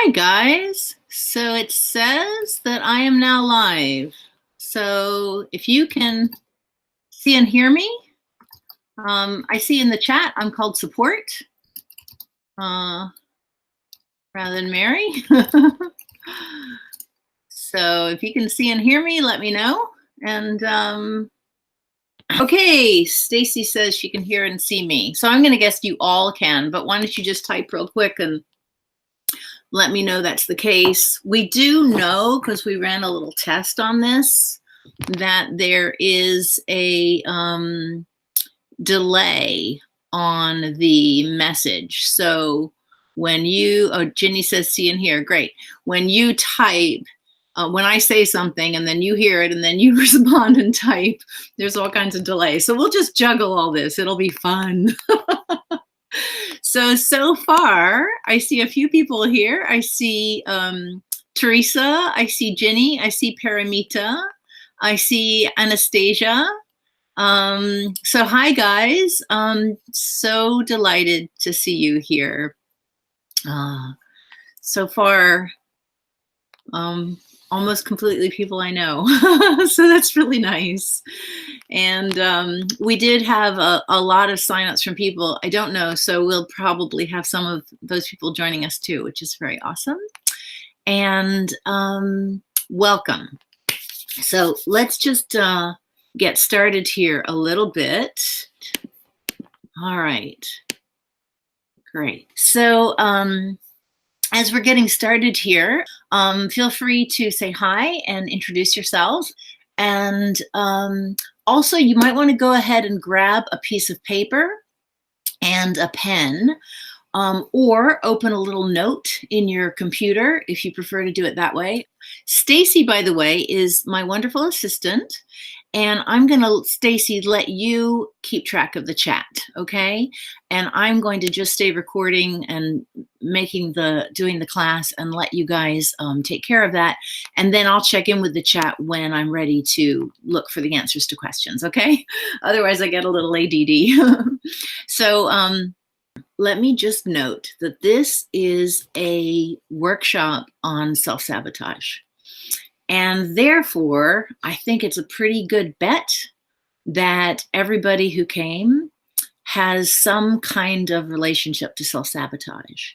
Hi, guys. So it says that I am now live. So if you can see and hear me, I see in the chat I'm called support rather than Mary. So if you can see and hear me, let me know. And okay, Stacy says she can hear and see me. So I'm going to guess you all can, but why don't you just type real quick and let me know that's the case. We do know, because we ran a little test on this, that there is a delay on the message. So when you, oh, Ginny says see and hear, great. When you type, when I say something and then you hear it and then you respond and type, there's all kinds of delay. So we'll just juggle all this. It'll be fun. So far, I see a few people here. I see Teresa, I see Ginny, I see Paramita, I see Anastasia. So hi, guys. So delighted to see you here. So far, almost completely people I know. So that's really nice. And we did have a lot of signups from people I don't know, so we'll probably have some of those people joining us too, which is very awesome. And welcome. So let's just get started here a little bit. All right, great. So as we're getting started here, feel free to say hi and introduce yourself. And also, you might want to go ahead and grab a piece of paper and a pen, or open a little note in your computer if you prefer to do it that way. Stacy, by the way, is my wonderful assistant. And I'm going to, Stacy, let you keep track of the chat, okay? And I'm going to just stay recording and doing the class and let you guys take care of that. And then I'll check in with the chat when I'm ready to look for the answers to questions, okay? Otherwise, I get a little ADD. So let me just note that this is a workshop on self-sabotage. And therefore, I think it's a pretty good bet that everybody who came has some kind of relationship to self-sabotage.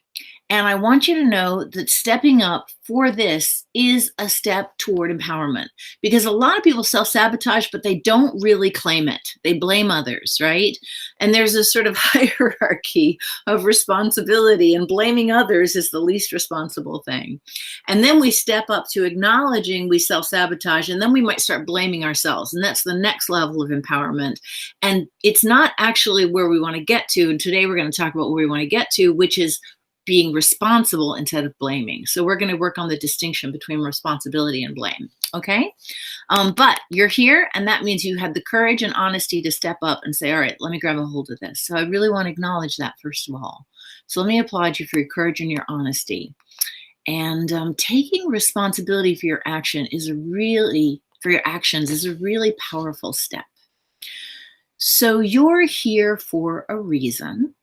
And I want you to know that stepping up for this is a step toward empowerment, because a lot of people self-sabotage, but they don't really claim it. They blame others, right? And there's a sort of hierarchy of responsibility, and blaming others is the least responsible thing. And then we step up to acknowledging we self-sabotage, and then we might start blaming ourselves. And that's the next level of empowerment. And it's not actually where we want to get to. And today we're going to talk about where we want to get to, which is being responsible instead of blaming. So we're going to work on the distinction between responsibility and blame, okay? But you're here, and that means you had the courage and honesty to step up and say, all right, let me grab a hold of this. So I really want to acknowledge that, first of all. So let me applaud you for your courage and your honesty. And taking responsibility for your action is for your actions is a really powerful step. So you're here for a reason,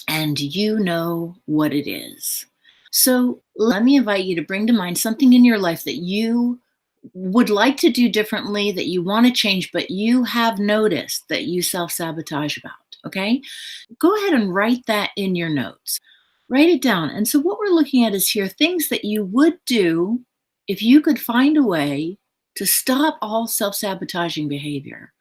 and you know what it is. So let me invite you to bring to mind something in your life that you would like to do differently, that you want to change, but you have noticed that you self-sabotage about, okay? Go ahead and write that in your notes. Write it down. And so what we're looking at is here things that you would do if you could find a way to stop all self-sabotaging behavior.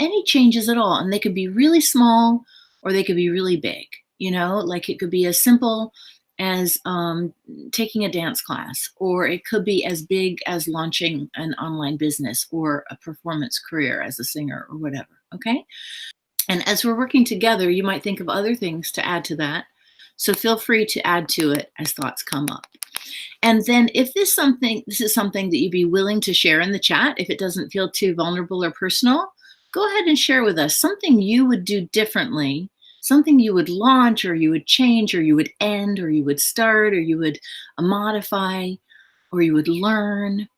Any changes at all. And they could be really small, or they could be really big, you know, like it could be as simple as taking a dance class, or it could be as big as launching an online business or a performance career as a singer or whatever, okay? And as we're working together, you might think of other things to add to that. So feel free to add to it as thoughts come up. And then if this is something that you'd be willing to share in the chat, if it doesn't feel too vulnerable or personal, go ahead and share with us something you would do differently, something you would launch, or you would change, or you would end, or you would start, or you would modify, or you would learn,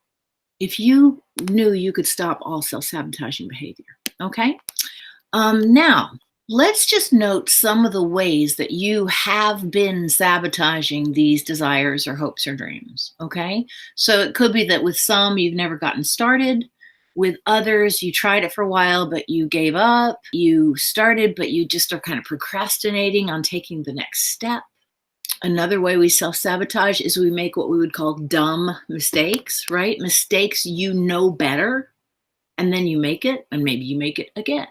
if you knew you could stop all self-sabotaging behavior, okay? Now, Let's just note some of the ways that you have been sabotaging these desires or hopes or dreams, okay? So it could be that with some you've never gotten started, with others you tried it for a while but you gave up, you started but you just are kind of procrastinating on taking the next step. Another way we self-sabotage is we make what we would call dumb mistakes, right? Mistakes you know better, and then you make it, and maybe you make it again.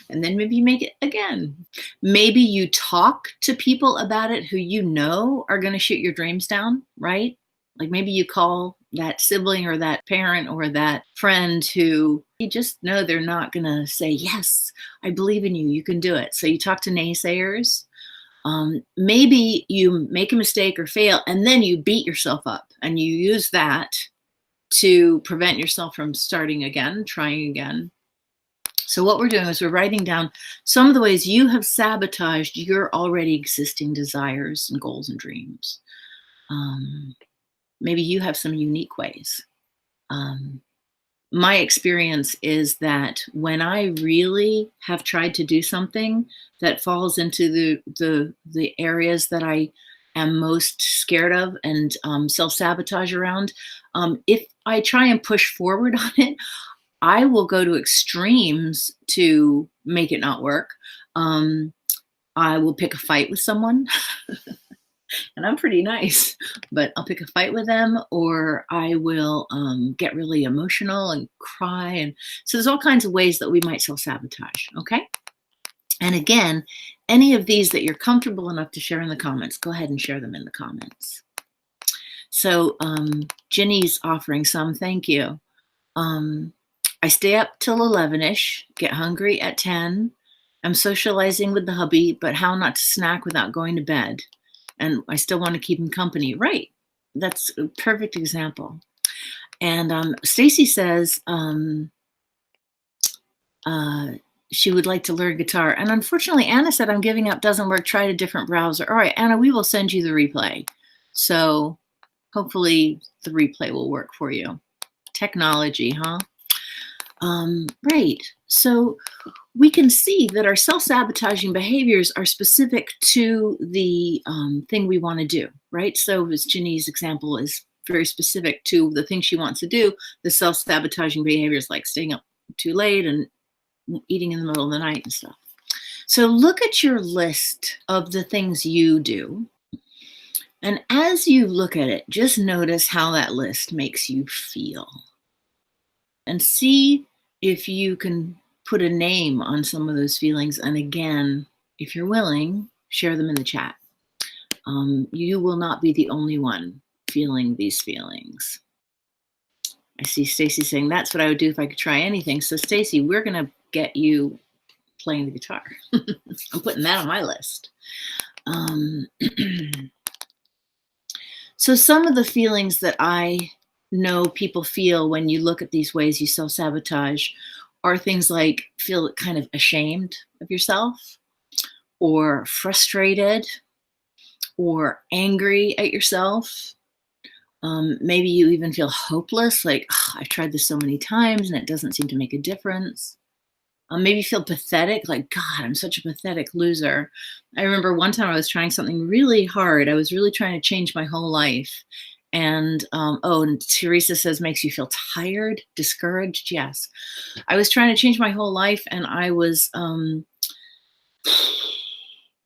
And then maybe you make it again. Maybe you talk to people about it who you know are going to shoot your dreams down, right? Like maybe you call that sibling or that parent or that friend who you just know they're not going to say, yes, I believe in you, you can do it. So you talk to naysayers. Maybe you make a mistake or fail, and then you beat yourself up and you use that to prevent yourself from starting again, trying again. So what we're doing is we're writing down some of the ways you have sabotaged your already existing desires and goals and dreams. Maybe you have some unique ways. My experience is that when I really have tried to do something that falls into the areas that I am most scared of and self-sabotage around, if I try and push forward on it, I will go to extremes to make it not work. I will pick a fight with someone, and I'm pretty nice, but I'll pick a fight with them, or I will get really emotional and cry. And so there's all kinds of ways that we might self-sabotage, okay? And again, any of these that you're comfortable enough to share in the comments, go ahead and share them in the comments. So Ginny's offering some, thank you. I stay up till 11ish, get hungry at 10. I'm socializing with the hubby, but how not to snack without going to bed. And I still want to keep him company. Right. That's a perfect example. And Stacy says she would like to learn guitar. And unfortunately, Anna said, I'm giving up, doesn't work. Try a different browser. All right, Anna, we will send you the replay. So hopefully the replay will work for you. Technology, huh? Right. So we can see that our self-sabotaging behaviors are specific to the thing we want to do, right? So as Ginny's example is very specific to the thing she wants to do, the self-sabotaging behaviors like staying up too late and eating in the middle of the night and stuff. So look at your list of the things you do. And as you look at it, just notice how that list makes you feel. And see if you can put a name on some of those feelings. And again, if you're willing, share them in the chat. You will not be the only one feeling these feelings. I see Stacy saying, that's what I would do if I could try anything. So Stacy, we're going to get you playing the guitar. I'm putting that on my list. So some of the feelings that I know people feel when you look at these ways you self-sabotage are things like feel kind of ashamed of yourself, or frustrated, or angry at yourself. Maybe you even feel hopeless, like, oh, I've tried this so many times and it doesn't seem to make a difference. Maybe you feel pathetic, like, God, I'm such a pathetic loser. I remember one time I was trying something really hard. I was really trying to change my whole life. And, and Teresa says, makes you feel tired, discouraged. Yes. I was trying to change my whole life, and I was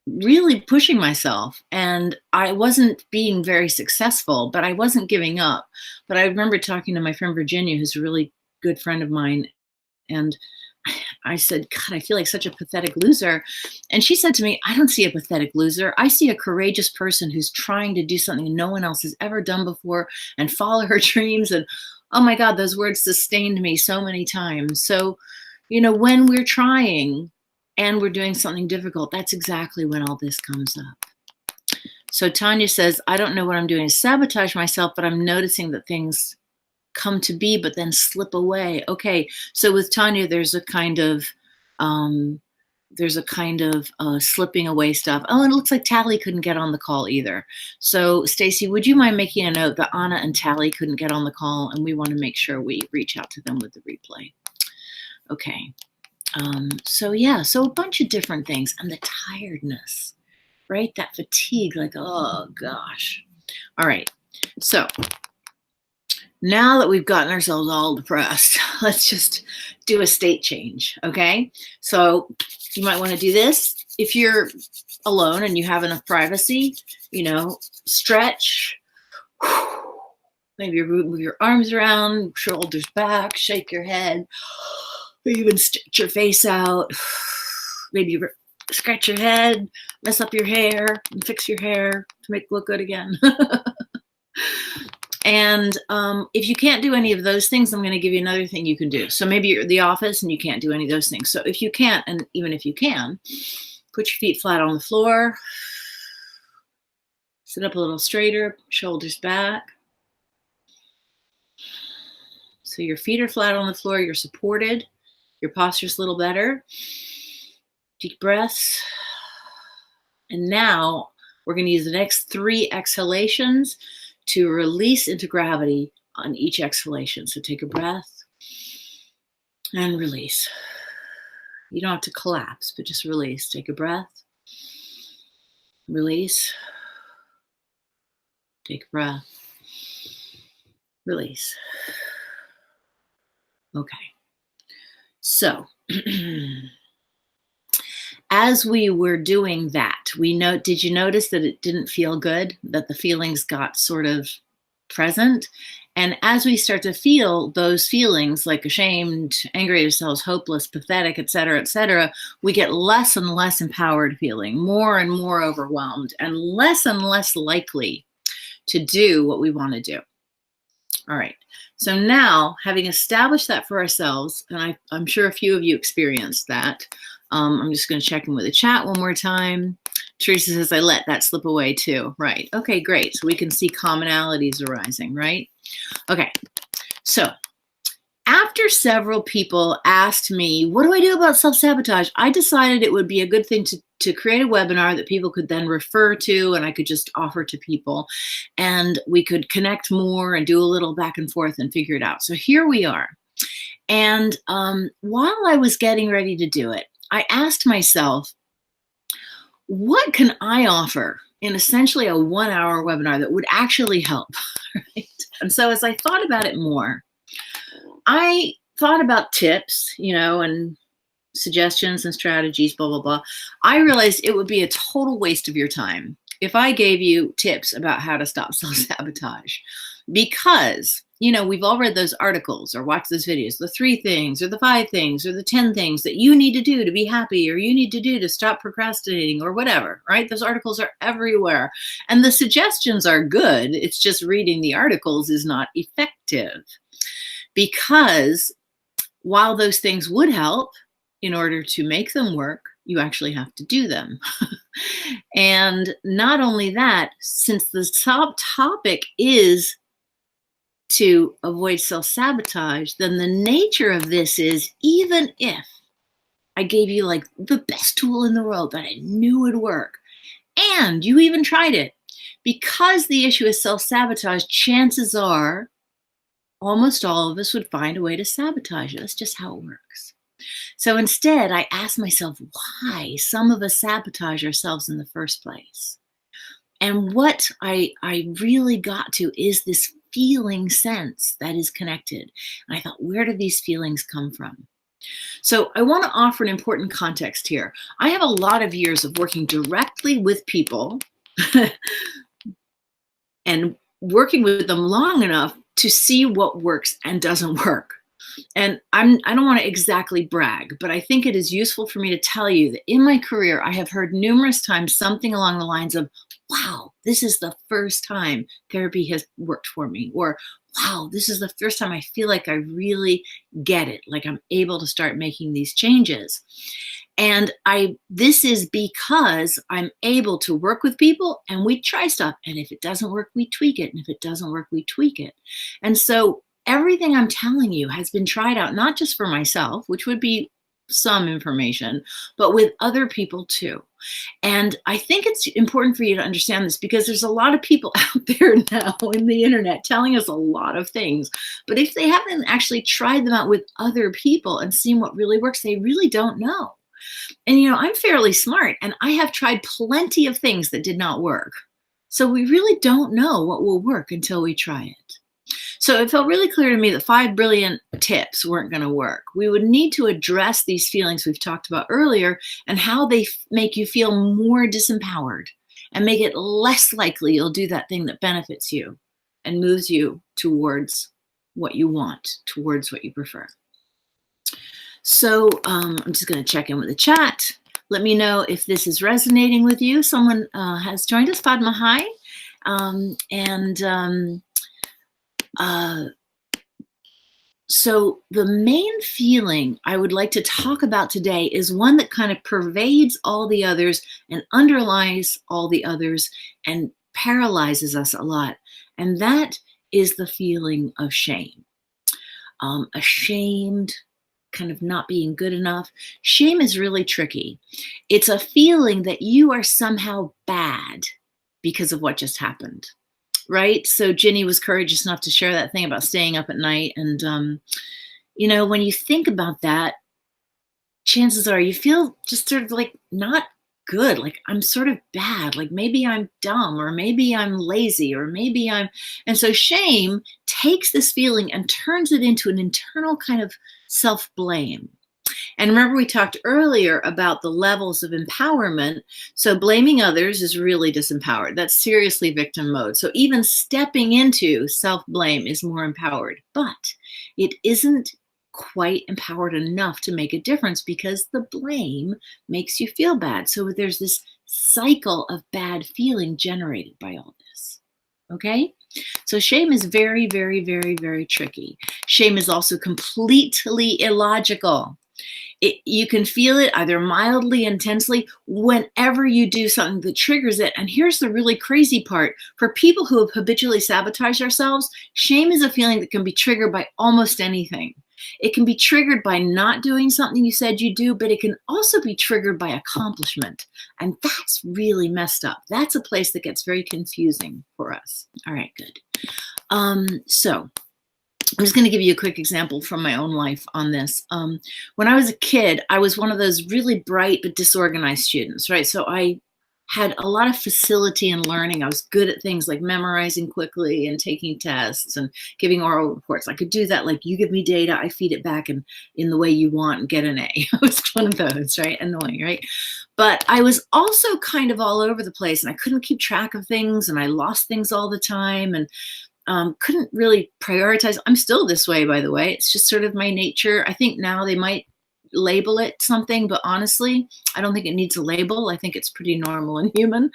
really pushing myself, and I wasn't being very successful, but I wasn't giving up. But I remember talking to my friend Virginia, who's a really good friend of mine, and I said, God, I feel like such a pathetic loser. And she said to me, I don't see a pathetic loser. I see a courageous person who's trying to do something no one else has ever done before and follow her dreams. And oh my God, those words sustained me so many times. So, when we're trying and we're doing something difficult, that's exactly when all this comes up. So Tanya says, I don't know what I'm doing to sabotage myself, but I'm noticing that things come to be, but then slip away. Okay, so with Tanya, there's a kind of slipping away stuff. Oh, and it looks like Tally couldn't get on the call either. So Stacy, would you mind making a note that Anna and Tally couldn't get on the call, and we want to make sure we reach out to them with the replay. Okay. So yeah, so a bunch of different things. And the tiredness, right? That fatigue, like, oh gosh. All right. So now that we've gotten ourselves all depressed, let's just do a state change. Okay. So you might want to do this. If you're alone and you have enough privacy, stretch. Maybe move your arms around, shoulders back, shake your head, maybe even stretch your face out. Maybe scratch your head, mess up your hair, and fix your hair to make it look good again. And if you can't do any of those things, I'm going to give you another thing you can do. So maybe you're at the office and you can't do any of those things. So if you can't, and even if you can, put your feet flat on the floor, sit up a little straighter, shoulders back. So your feet are flat on the floor, you're supported, your posture's a little better. Deep breaths. And now we're going to use the next 3 exhalations to release into gravity on each exhalation. So take a breath and release. You don't have to collapse, but just release. Take a breath, release. Take a breath, release. Okay. So as we were doing that, did you notice that it didn't feel good, that the feelings got sort of present? And as we start to feel those feelings like ashamed, angry at ourselves, hopeless, pathetic, et cetera, we get less and less empowered feeling, more and more overwhelmed, and less likely to do what we want to do. All right. So now, having established that for ourselves, and I'm sure a few of you experienced that, I'm just going to check in with the chat one more time. Teresa says, I let that slip away too. Right. Okay, great. So we can see commonalities arising, right? Okay. So after several people asked me, what do I do about self-sabotage? I decided it would be a good thing to create a webinar that people could then refer to and I could just offer to people. And we could connect more and do a little back and forth and figure it out. So here we are. And while I was getting ready to do it, I asked myself, what can I offer in essentially a 1-hour webinar that would actually help? Right? And so as I thought about it more, I thought about tips, and suggestions and strategies, blah, blah, blah. I realized it would be a total waste of your time if I gave you tips about how to stop self-sabotage, because, we've all read those articles or watched those videos, the 3 things or the 5 things or the 10 things that you need to do to be happy, or you need to do to stop procrastinating or whatever, right? Those articles are everywhere. And the suggestions are good. It's just reading the articles is not effective, because while those things would help, in order to make them work, you actually have to do them. And not only that, since the topic is to avoid self-sabotage, then the nature of this is, even if I gave you like the best tool in the world that I knew would work, and you even tried it, because the issue is self-sabotage, chances are almost all of us would find a way to sabotage it. That's just how it works. So instead, I asked myself why some of us sabotage ourselves in the first place. And what I really got to is this feeling sense that is connected. And I thought, where do these feelings come from? So I want to offer an important context here. I have a lot of years of working directly with people and working with them long enough to see what works and doesn't work. And I don't want to exactly brag, but I think it is useful for me to tell you that in my career, I have heard numerous times something along the lines of, wow, this is the first time therapy has worked for me. Or, wow, this is the first time I feel like I really get it, like I'm able to start making these changes. And this is because I'm able to work with people and we try stuff. And if it doesn't work, we tweak it. And if it doesn't work, we tweak it. And so everything I'm telling you has been tried out, not just for myself, which would be some information, but with other people too. And I think it's important for you to understand this because there's a lot of people out there now in the internet telling us a lot of things. But if they haven't actually tried them out with other people and seen what really works, they really don't know. And I'm fairly smart and I have tried plenty of things that did not work. So we really don't know what will work until we try it. So it felt really clear to me that 5 brilliant tips weren't going to work. We would need to address these feelings we've talked about earlier and how they make you feel more disempowered and make it less likely you'll do that thing that benefits you and moves you towards what you want, towards what you prefer. So I'm just going to check in with the chat. Let me know if this is resonating with you. Someone has joined us, Padma, hi. So the main feeling I would like to talk about today is one that kind of pervades all the others and underlies all the others and paralyzes us a lot. And that is the feeling of shame. Ashamed, kind of not being good enough. Shame is really tricky. It's a feeling that you are somehow bad because of what just happened. Right? So Ginny was courageous enough to share that thing about staying up at night. And, when you think about that, chances are you feel just sort of like not good. Like I'm sort of bad. Like maybe I'm dumb or maybe I'm lazy or maybe and so shame takes this feeling and turns it into an internal kind of self-blame. And remember, we talked earlier about the levels of empowerment. So blaming others is really disempowered. That's seriously victim mode. So even stepping into self-blame is more empowered, but it isn't quite empowered enough to make a difference because the blame makes you feel bad. So there's this cycle of bad feeling generated by all this. Okay? So shame is very, very, very, very tricky. Shame is also completely illogical. You can feel it either mildly, intensely, whenever you do something that triggers it. And here's the really crazy part. For people who have habitually sabotaged ourselves, shame is a feeling that can be triggered by almost anything. It can be triggered by not doing something you said you do, but it can also be triggered by accomplishment. And that's really messed up. That's a place that gets very confusing for us. All right, good. So I'm just going to give you a quick example from my own life on this. When I was a kid, I was one of those really bright but disorganized students, right? So I had a lot of facility in learning. I was good at things like memorizing quickly and taking tests and giving oral reports. I could do that. Like you give me data, I feed it back in the way you want and get an A. I was one of those, right? Annoying, right? But I was also kind of all over the place and I couldn't keep track of things and I lost things all the time and couldn't really prioritize. I'm still this way, by the way. It's just sort of my nature. I think now they might label it something, but honestly, I don't think it needs a label. I think it's pretty normal and human.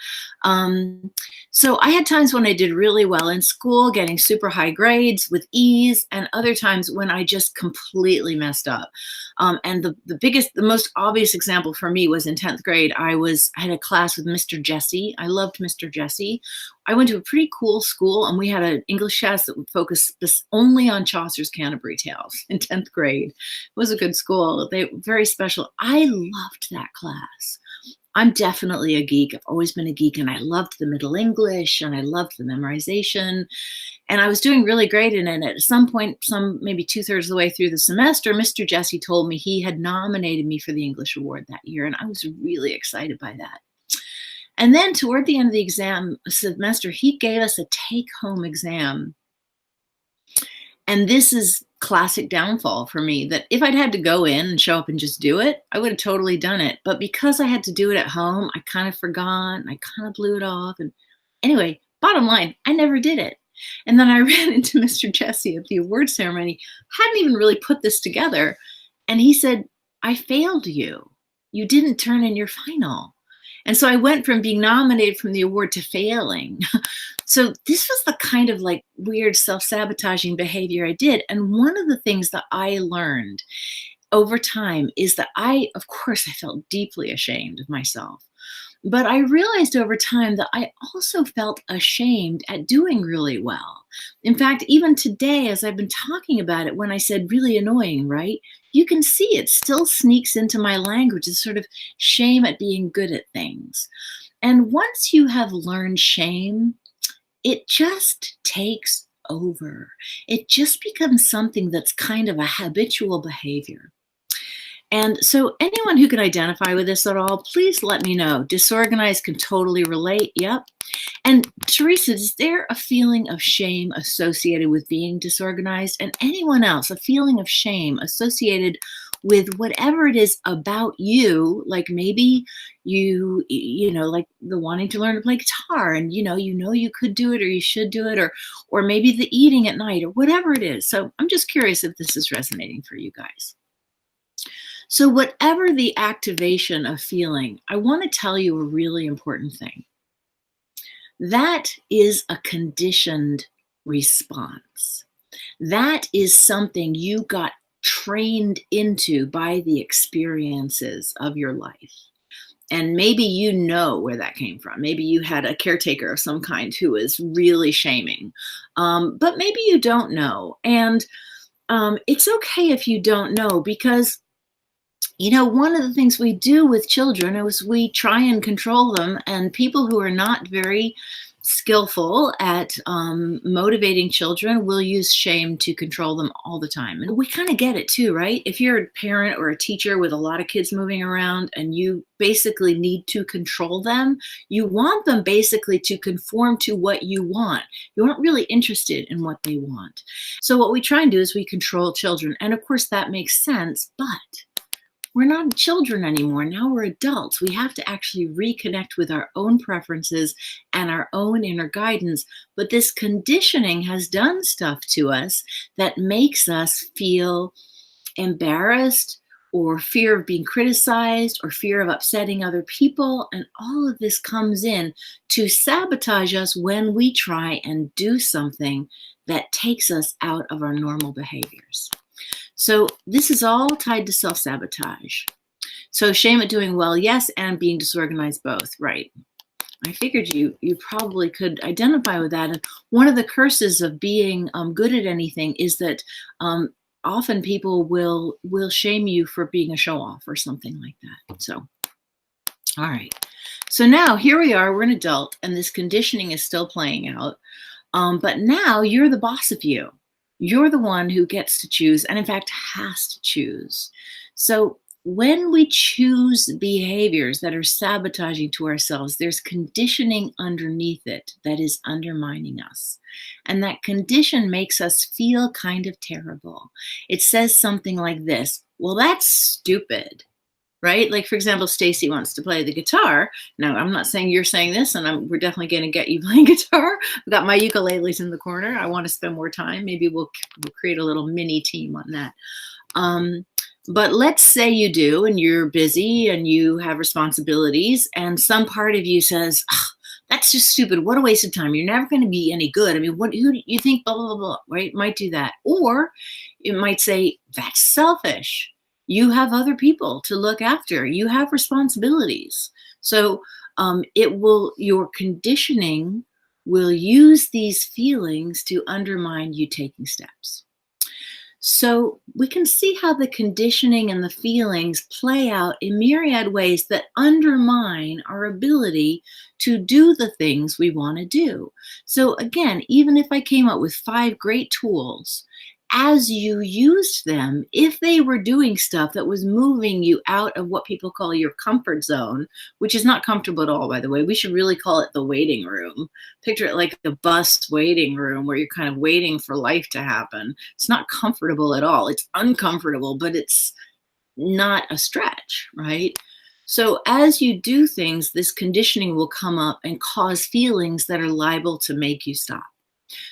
So I had times when I did really well in school, getting super high grades with ease, and other times when I just completely messed up. And the most obvious example for me was in 10th grade. I had a class with Mr. Jesse. I loved Mr. Jesse. I went to a pretty cool school and we had an English test that would focus only on Chaucer's Canterbury Tales in 10th grade. It was a good school. They were very special. I loved that class. I'm definitely a geek. I've always been a geek and I loved the Middle English and I loved the memorization. And I was doing really great in it. And at some point, maybe 2/3 of the way through the semester, Mr. Jesse told me he had nominated me for the English award that year. And I was really excited by that. And then toward the end of the exam semester, he gave us a take-home exam. And this is classic downfall for me, that if I'd had to go in and show up and just do it, I would have totally done it. But because I had to do it at home, I kind of forgot and I kind of blew it off. And anyway, bottom line, I never did it. And then I ran into Mr. Jesse at the award ceremony, hadn't even really put this together. And he said, I failed you. You didn't turn in your final. And so I went from being nominated from the award to failing. So this was the kind of like weird self-sabotaging behavior I did. And one of the things that I learned over time is that of course, I felt deeply ashamed of myself. But I realized over time that I also felt ashamed at doing really well. In fact, even today, as I've been talking about it, when I said really annoying, right? you can see it still sneaks into my language, this sort of shame at being good at things. And once you have learned shame, it just takes over. It just becomes something that's kind of a habitual behavior. And so, anyone who can identify with this at all, please let me know. Disorganized can totally relate. Yep. And Teresa, is there a feeling of shame associated with being disorganized? And anyone else, a feeling of shame associated with whatever it is about you, like maybe like the wanting to learn to play guitar, and you could do it or you should do it, or maybe the eating at night or whatever it is. So I'm just curious if this is resonating for you guys. So whatever the activation of feeling, I want to tell you a really important thing. That is a conditioned response. That is something you got trained into by the experiences of your life. And maybe you know where that came from. Maybe you had a caretaker of some kind who was really shaming, but maybe you don't know. And it's okay if you don't know, because one of the things we do with children is we try and control them, and people who are not very skillful at motivating children will use shame to control them all the time. And we kind of get it too, right? If you're a parent or a teacher with a lot of kids moving around and you basically need to control them, you want them basically to conform to what you want. You aren't really interested in what they want. So what we try and do is we control children. And of course that makes sense, but we're not children anymore. Now we're adults. We have to actually reconnect with our own preferences and our own inner guidance. But this conditioning has done stuff to us that makes us feel embarrassed, or fear of being criticized, or fear of upsetting other people. And all of this comes in to sabotage us when we try and do something that takes us out of our normal behaviors. So this is all tied to self-sabotage. So shame at doing well, yes, and being disorganized, both, right? I figured you probably could identify with that. And one of the curses of being good at anything is that often people will shame you for being a show-off or something like that. So, all right. So now here we are, we're an adult, and this conditioning is still playing out. But now you're the boss of you. You're the one who gets to choose, and in fact has to choose. So when we choose behaviors that are sabotaging to ourselves, there's conditioning underneath it that is undermining us. And that condition makes us feel kind of terrible. It says something like this: well, that's stupid. Right? Like, for example, Stacy wants to play the guitar. Now, I'm not saying you're saying this, and we're definitely going to get you playing guitar. I've got my ukuleles in the corner. I want to spend more time. Maybe we'll create a little mini team on that. But let's say you do, and you're busy, and you have responsibilities, and some part of you says, oh, that's just stupid. What a waste of time. You're never going to be any good. I mean, who do you think, blah, blah, blah, right? It might do that. Or it might say, that's selfish. You have other people to look after. You have responsibilities. So your conditioning will use these feelings to undermine you taking steps. So we can see how the conditioning and the feelings play out in myriad ways that undermine our ability to do the things we want to do. So again, even if I came up with 5 great tools, as you used them, if they were doing stuff that was moving you out of what people call your comfort zone, which is not comfortable at all, by the way. We should really call it the waiting room. Picture it like the bus waiting room, where you're kind of waiting for life to happen. It's not comfortable at all. It's uncomfortable, but it's not a stretch, right? So as you do things, this conditioning will come up and cause feelings that are liable to make you stop.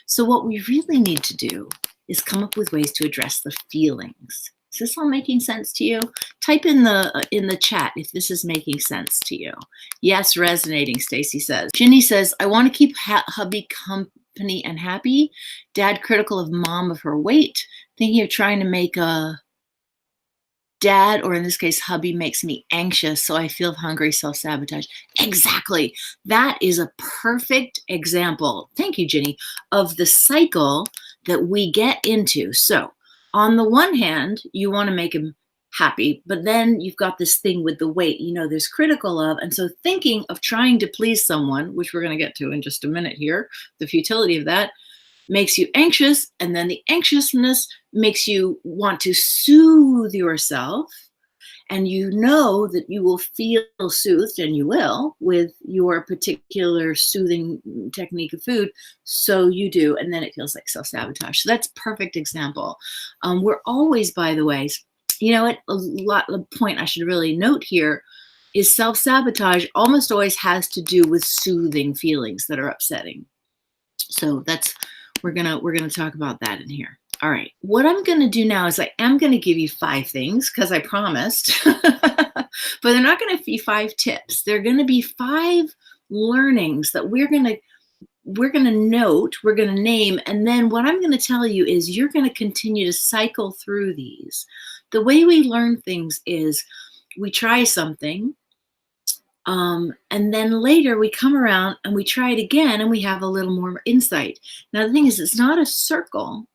So what we really need to do is come up with ways to address the feelings. Is this all making sense to you? Type in the chat if this is making sense to you. Yes, resonating, Stacy says. Ginny says, I want to keep hubby company and happy. Dad critical of mom of her weight. Thinking of trying to make a dad, or in this case, hubby, makes me anxious, so I feel hungry, self-sabotage. Exactly. That is a perfect example, thank you, Ginny, of the cycle that we get into. So On the one hand, you want to make him happy, but then you've got this thing with the weight, there's critical of. And so thinking of trying to please someone, which we're going to get to in just a minute here, the futility of that makes you anxious. And then the anxiousness makes you want to soothe yourself. And you know that you will feel soothed, and you will, with your particular soothing technique of food. So you do, and then it feels like self-sabotage. So that's a perfect example. We're always, by the way, a point I should really note here is self-sabotage almost always has to do with soothing feelings that are upsetting. So we're gonna talk about that in here. All right, what I'm going to do now is I am going to give you 5 things because I promised, but they're not going to be 5 tips. They're going to be 5 learnings that we're going to note, we're going to name, and then what I'm going to tell you is you're going to continue to cycle through these. The way we learn things is we try something, and then later we come around and we try it again and we have a little more insight. Now the thing is, it's not a circle.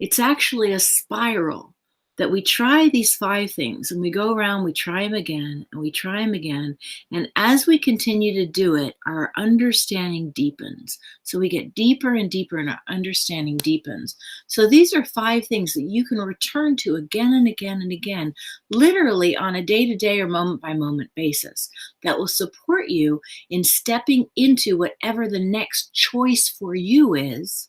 It's actually a spiral that we try these 5 things and we go around, we try them again and we try them again. And as we continue to do it, our understanding deepens. So we get deeper and deeper and our understanding deepens. So these are 5 things that you can return to again and again and again, literally on a day-to-day or moment-by-moment basis that will support you in stepping into whatever the next choice for you is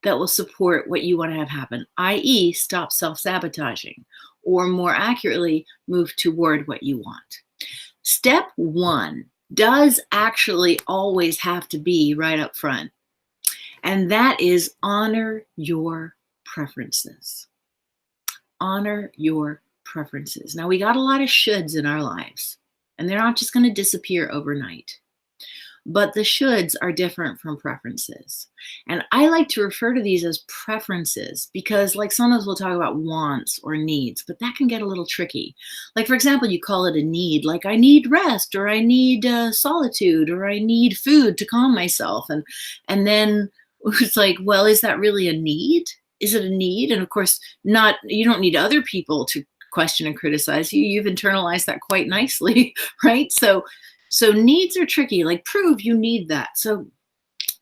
that will support what you want to have happen, i.e. stop self-sabotaging, or more accurately, move toward what you want. Step 1 does actually always have to be right up front, and that is honor your preferences. Honor your preferences. Now, we got a lot of shoulds in our lives, and they're not just going to disappear overnight. But the shoulds are different from preferences. And I like to refer to these as preferences because, like, sometimes we'll talk about wants or needs, but that can get a little tricky. Like, for example, you call it a need, like I need rest, or I need solitude, or I need food to calm myself. And then it's like, well, is that really a need? Is it a need? And of course, you don't need other people to question and criticize you. You've internalized that quite nicely, right? So needs are tricky, like prove you need that. So,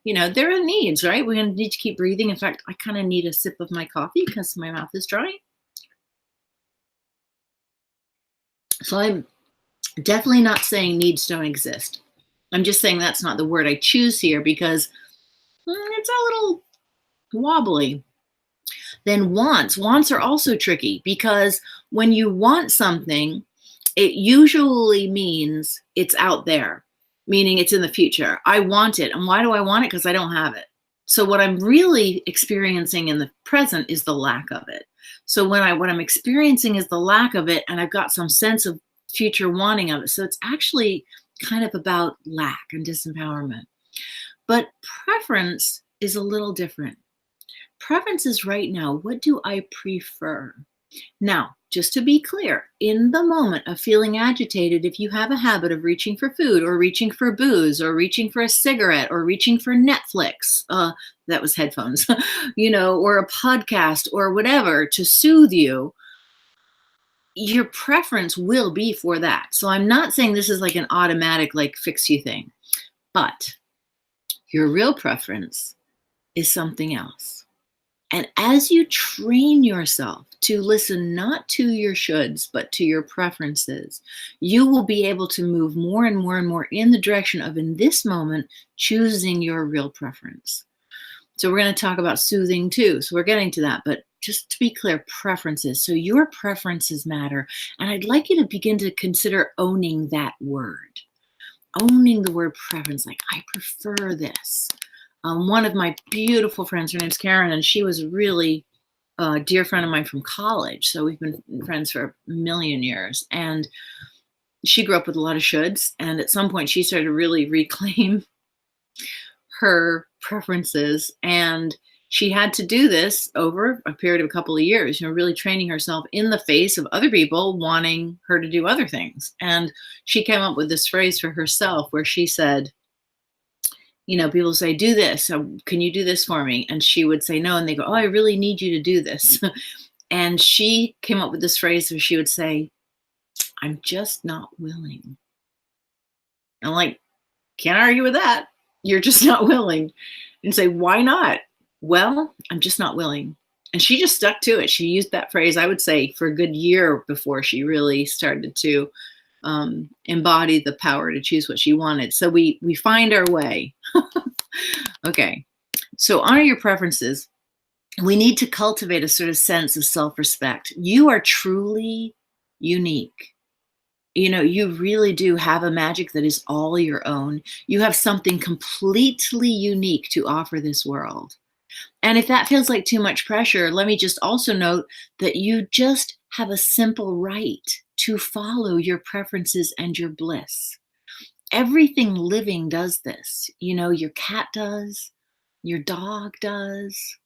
there are needs, right? We're going to need to keep breathing. In fact, I kind of need a sip of my coffee because my mouth is dry. So I'm definitely not saying needs don't exist. I'm just saying that's not the word I choose here because it's a little wobbly. Then wants are also tricky because when you want something, it usually means it's out there, meaning it's in the future. I want it. And why do I want it? Because I don't have it. So what I'm really experiencing in the present is the lack of it. So what I'm experiencing is the lack of it, and I've got some sense of future wanting of it. So it's actually kind of about lack and disempowerment. But preference is a little different. Preference is right now, what do I prefer? Now, just to be clear, in the moment of feeling agitated, if you have a habit of reaching for food or reaching for booze or reaching for a cigarette or reaching for Netflix, that was headphones, or a podcast or whatever to soothe you, your preference will be for that. So I'm not saying this is like an automatic, like fix you thing, but your real preference is something else. And as you train yourself to listen not to your shoulds, but to your preferences, you will be able to move more and more and more in the direction of, in this moment, choosing your real preference. So we're going to talk about soothing too. So we're getting to that. But just to be clear, preferences. So your preferences matter. And I'd like you to begin to consider owning that word. Owning the word preference, like I prefer this. One of my beautiful friends, her name's Karen, and she was really a dear friend of mine from college. So we've been friends for a million years. And she grew up with a lot of shoulds. And at some point, she started to really reclaim her preferences. And she had to do this over a period of a couple of years, really training herself in the face of other people wanting her to do other things. And she came up with this phrase for herself where she said, people say, do this. Can you do this for me? And she would say no. And they go, oh, I really need you to do this. And she came up with this phrase where she would say, "I'm just not willing." I'm like, can't argue with that. You're just not willing. And say, why not? Well, I'm just not willing. And she just stuck to it. She used that phrase, I would say, for a good year before she really started to embody the power to choose what she wanted. So we find our way. Okay. So honor your preferences. We need to cultivate a sort of sense of self-respect. You are truly unique. You know, you really do have a magic that is all your own. You have something completely unique to offer this world. And if that feels like too much pressure, let me just also note that you just have a simple right to follow your preferences and your bliss. Everything living does this. You know, your cat does, your dog does.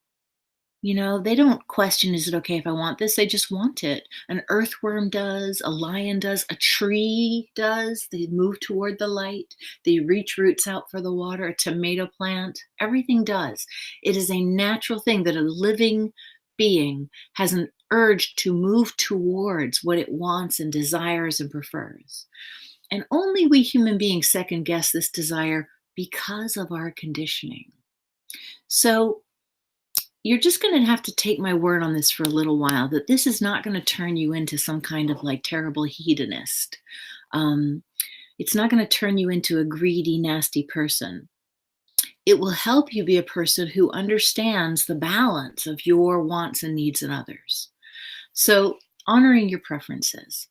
You know, they don't question, is it okay if I want this? They just want it. An earthworm does, a lion does, a tree does. They move toward the light. They reach roots out for the water, a tomato plant. Everything does. It is a natural thing that a living being has an urge to move towards what it wants and desires and prefers. And only we human beings second guess this desire because of our conditioning. So, you're just going to have to take my word on this for a little while, that this is not going to turn you into some kind of like terrible hedonist. It's not going to turn you into a greedy, nasty person. It will help you be a person who understands the balance of your wants and needs in others. So honoring your preferences,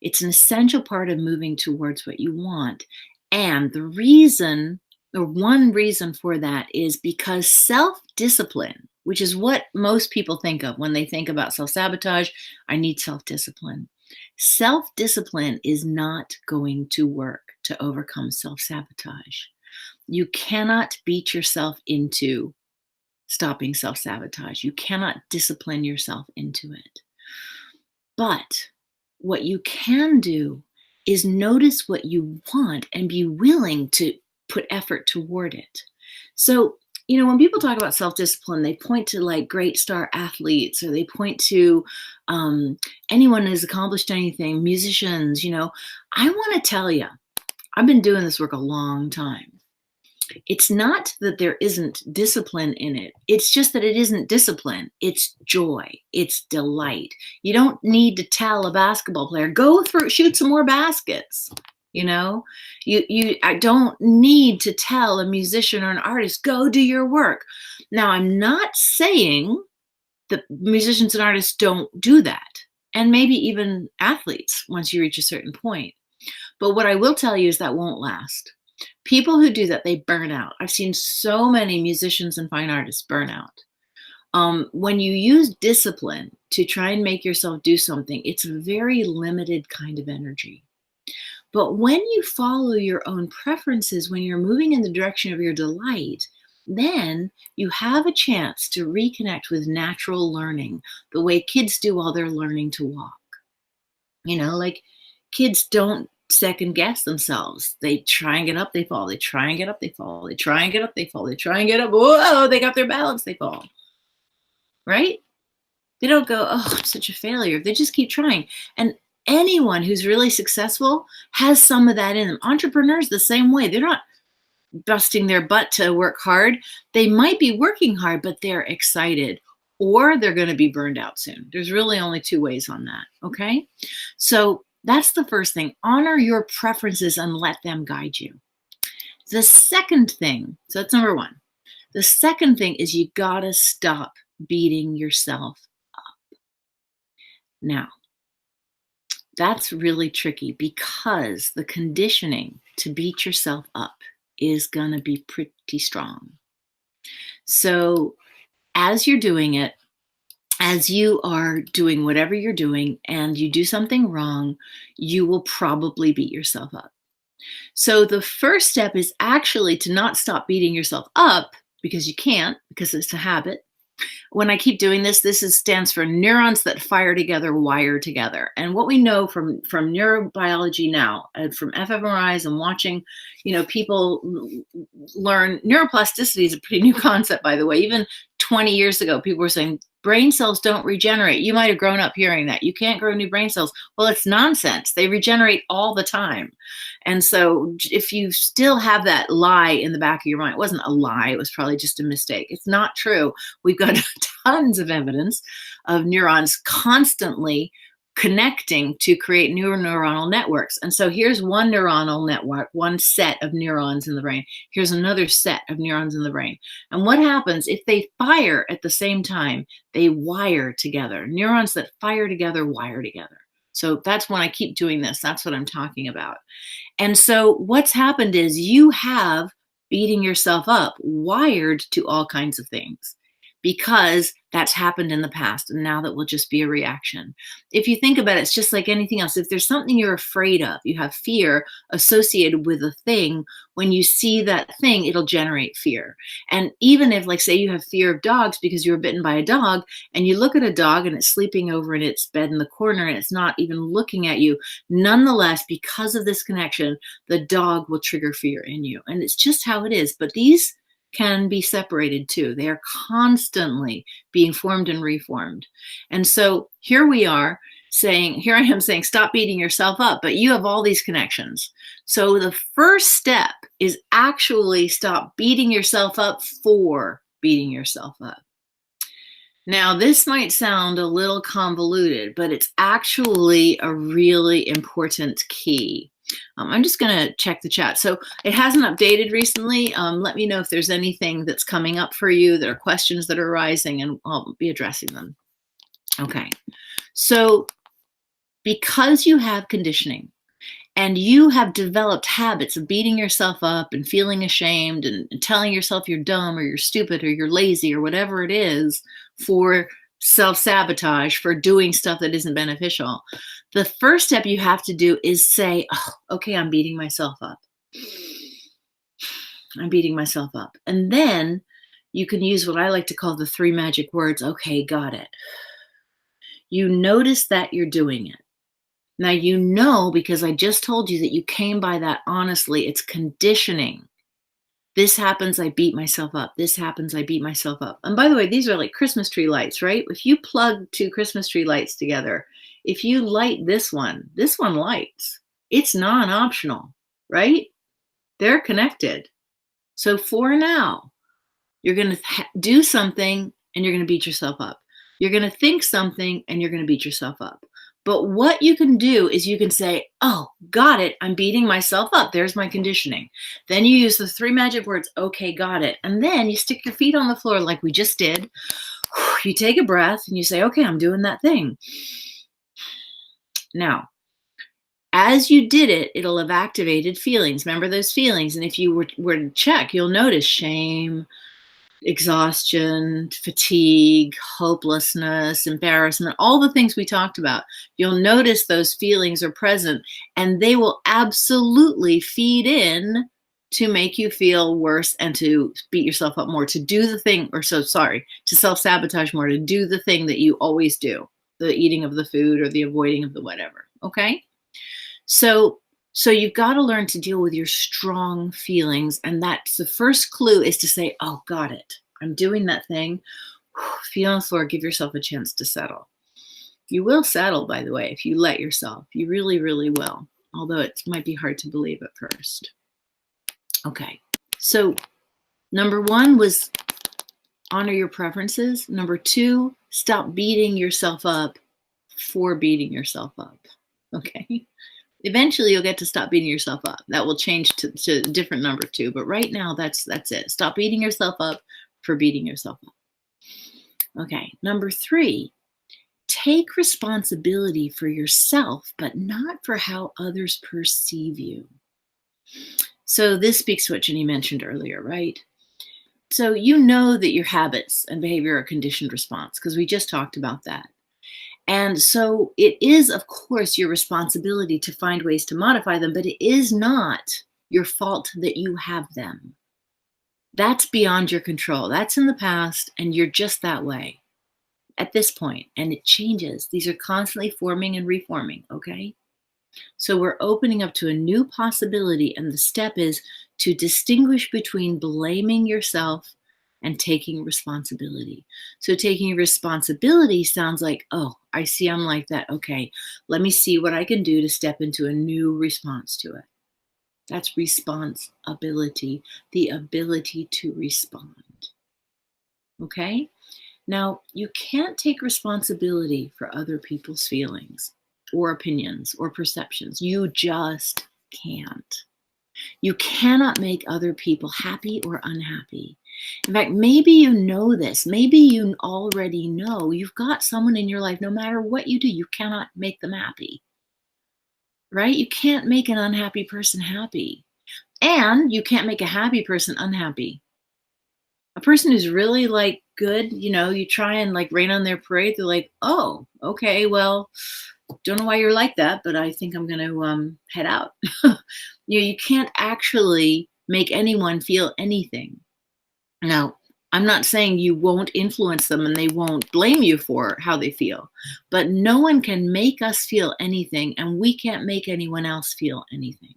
it's an essential part of moving towards what you want. And the reason, or one reason for that, is because self-discipline, which is what most people think of when they think about self-sabotage. I need self-discipline. Self-discipline is not going to work to overcome self-sabotage. You cannot beat yourself into stopping self-sabotage. You cannot discipline yourself into it. But what you can do is notice what you want and be willing to put effort toward it. So, you know, when people talk about self-discipline, they point to like great star athletes, or they point to anyone who's accomplished anything, musicians. You know, I want to tell you, I've been doing this work a long time. It's not that there isn't discipline in it. It's just that it isn't discipline. It's joy. It's delight. You don't need to tell a basketball player, go through, shoot some more baskets. You know, I don't need to tell a musician or an artist, go do your work. Now, I'm not saying that musicians and artists don't do that. And maybe even athletes once you reach a certain point. But what I will tell you is that won't last. People who do that, they burn out. I've seen so many musicians and fine artists burn out. When you use discipline to try and make yourself do something, it's a very limited kind of energy. But when you follow your own preferences, when you're moving in the direction of your delight, then you have a chance to reconnect with natural learning, the way kids do while they're learning to walk. You know, like kids don't second guess themselves. They try and get up, they fall. They try and get up, they fall. They try and get up, they fall. They try and get up. Whoa, they got their balance, they fall. Right? They don't go, oh, I'm such a failure. They just keep trying. And anyone who's really successful has some of that in them. Entrepreneurs, the same way. They're not busting their butt to work hard. They might be working hard, but they're excited, or they're going to be burned out soon. There's really only two ways on that. Okay. So that's the first thing. Honor your preferences and let them guide you. The second thing, so that's number one. The second thing is you got to stop beating yourself up. Now, that's really tricky because the conditioning to beat yourself up is going to be pretty strong. So as you're doing it, as you are doing whatever you're doing and you do something wrong, you will probably beat yourself up. So the first step is actually to not stop beating yourself up, because you can't, because it's a habit. When I keep doing this, stands for neurons that fire together, wire together. And what we know from neurobiology now, from fMRIs and watching, you know, people learn, neuroplasticity is a pretty new concept, by the way. Even 20 years ago, people were saying brain cells don't regenerate. You might have grown up hearing that. You can't grow new brain cells. Well, it's nonsense. They regenerate all the time. And so if you still have that lie in the back of your mind, it wasn't a lie, it was probably just a mistake. It's not true. We've got tons of evidence of neurons constantly connecting to create new neuronal networks. And so here's one neuronal network, one set of neurons in the brain. Here's another set of neurons in the brain. And what happens if they fire at the same time? They wire together. Neurons that fire together wire together. So that's when I keep doing this. That's what I'm talking about. And so what's happened is you have beating yourself up wired to all kinds of things, because that's happened in the past, and now that will just be a reaction. If you think about it, it's just like anything else. If there's something you're afraid of, you have fear associated with a thing, when you see that thing, it'll generate fear. And even if, like, say you have fear of dogs because you were bitten by a dog, and you look at a dog and it's sleeping over in its bed in the corner and it's not even looking at you, nonetheless, because of this connection, the dog will trigger fear in you. And it's just how it is. But these can be separated too. They are constantly being formed and reformed. And so here we are saying, here I am saying, stop beating yourself up, but you have all these connections. So the first step is actually stop beating yourself up for beating yourself up. Now, this might sound a little convoluted, but it's actually a really important key. I'm just going to check the chat. So it hasn't updated recently. Let me know if there's anything that's coming up for you. There are questions that are arising, and I'll be addressing them. Okay. So because you have conditioning and you have developed habits of beating yourself up and feeling ashamed and telling yourself you're dumb or you're stupid or you're lazy or whatever it is for self-sabotage, for doing stuff that isn't beneficial, the first step you have to do is say, oh, okay, I'm beating myself up. I'm beating myself up. And then you can use what I like to call the 3 magic words. Okay, got it. You notice that you're doing it. Now, you know, because I just told you that you came by that honestly, it's conditioning. This happens, I beat myself up. This happens, I beat myself up. And by the way, these are like Christmas tree lights, right? If you plug 2 Christmas tree lights together, if you light this one lights. It's non-optional, right? They're connected. So for now, you're going to do something and you're going to beat yourself up. You're going to think something and you're going to beat yourself up. But what you can do is you can say, oh, got it. I'm beating myself up. There's my conditioning. Then you use the 3 magic words, okay, got it. And then you stick your feet on the floor like we just did. You take a breath and you say, okay, I'm doing that thing. Now, as you did it, it'll have activated feelings. Remember those feelings. And if you were to check, you'll notice shame, exhaustion, fatigue, hopelessness, embarrassment, all the things we talked about. You'll notice those feelings are present, and they will absolutely feed in to make you feel worse and to beat yourself up more, to do the thing, to self-sabotage more, to do the thing that you always do, the eating of the food or the avoiding of the whatever, okay? So you've got to learn to deal with your strong feelings. And that's the first clue, is to say, oh, got it. I'm doing that thing. Feel on the floor, give yourself a chance to settle. You will settle, by the way, if you let yourself. You really, really will. Although it might be hard to believe at first. Okay. So number 1 was honor your preferences. Number 2, stop beating yourself up for beating yourself up. Okay. Eventually, you'll get to stop beating yourself up. That will change to a different number 2. But right now, that's it. Stop beating yourself up for beating yourself up. Okay. Number 3, take responsibility for yourself, but not for how others perceive you. So this speaks to what Jenny mentioned earlier, right? So you know that your habits and behavior are a conditioned response, because we just talked about that. And so it is, of course, your responsibility to find ways to modify them, but it is not your fault that you have them. That's beyond your control. That's in the past, and you're just that way at this point, and it changes. These are constantly forming and reforming, okay? So we're opening up to a new possibility, and the step is to distinguish between blaming yourself and taking responsibility. So taking responsibility sounds like, oh, I see I'm like that. Okay, let me see what I can do to step into a new response to it. That's responsibility, the ability to respond. Okay? Now, you can't take responsibility for other people's feelings or opinions or perceptions. You just can't. You cannot make other people happy or unhappy. In fact, maybe you know this. Maybe you already know you've got someone in your life, no matter what you do, you cannot make them happy, right? You can't make an unhappy person happy. And you can't make a happy person unhappy. A person who's really like good, you try and like rain on their parade, they're like, oh, okay, well, don't know why you're like that, but I think I'm going to head out. You can't actually make anyone feel anything. Now, I'm not saying you won't influence them and they won't blame you for how they feel, but no one can make us feel anything, and we can't make anyone else feel anything.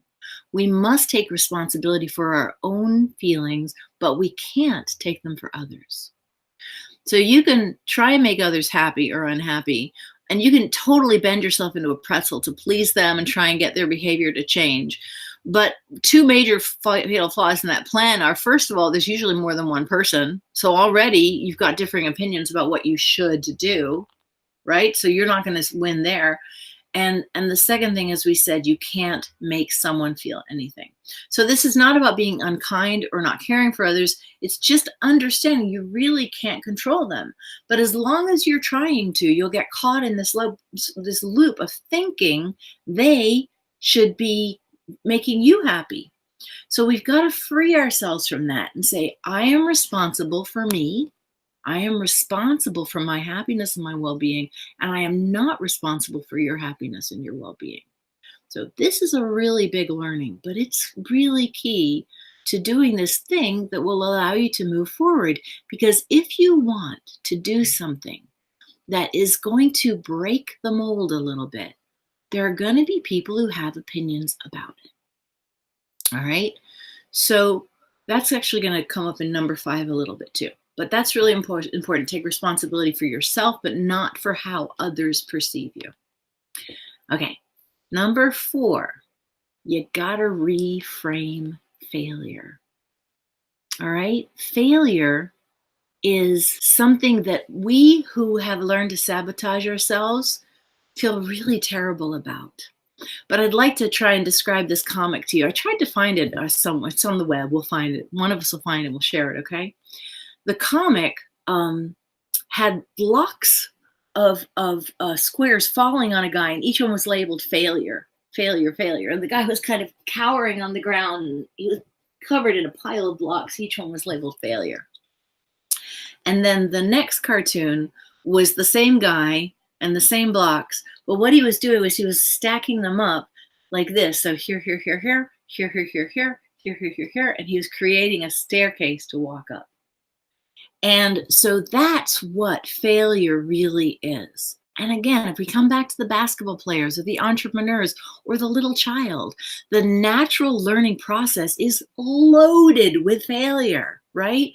We must take responsibility for our own feelings, but we can't take them for others. So you can try and make others happy or unhappy, and you can totally bend yourself into a pretzel to please them and try and get their behavior to change. But two major fatal flaws in that plan are, first of all, there's usually more than one person. So already you've got differing opinions about what you should do, right? So you're not going to win there. And the second thing, as we said, you can't make someone feel anything. So this is not about being unkind or not caring for others. It's just understanding you really can't control them. But as long as you're trying to, you'll get caught in this loop of thinking they should be making you happy. So we've got to free ourselves from that and say, I am responsible for me. I am responsible for my happiness and my well-being, and I am not responsible for your happiness and your well-being. So this is a really big learning, but it's really key to doing this thing that will allow you to move forward. Because if you want to do something that is going to break the mold a little bit, there are going to be people who have opinions about it. All right? So that's actually going to come up in number 5 a little bit too. But that's really important. Take responsibility for yourself, but not for how others perceive you. Okay, number 4, you gotta reframe failure. All right, failure is something that we who have learned to sabotage ourselves feel really terrible about. But I'd like to try and describe this comic to you. I tried to find it somewhere. It's on the web. We'll find it. One of us will find it. We'll share it, okay? The comic had blocks of squares falling on a guy, and each one was labeled failure, failure, failure. And the guy was kind of cowering on the ground, and he was covered in a pile of blocks. Each one was labeled failure. And then the next cartoon was the same guy and the same blocks, but what he was doing was he was stacking them up like this. So here, here, here, here, here, here, here, here, here, here, here, here, and he was creating a staircase to walk up. And so that's what failure really is. And again, if we come back to the basketball players or the entrepreneurs or the little child, the natural learning process is loaded with failure, right?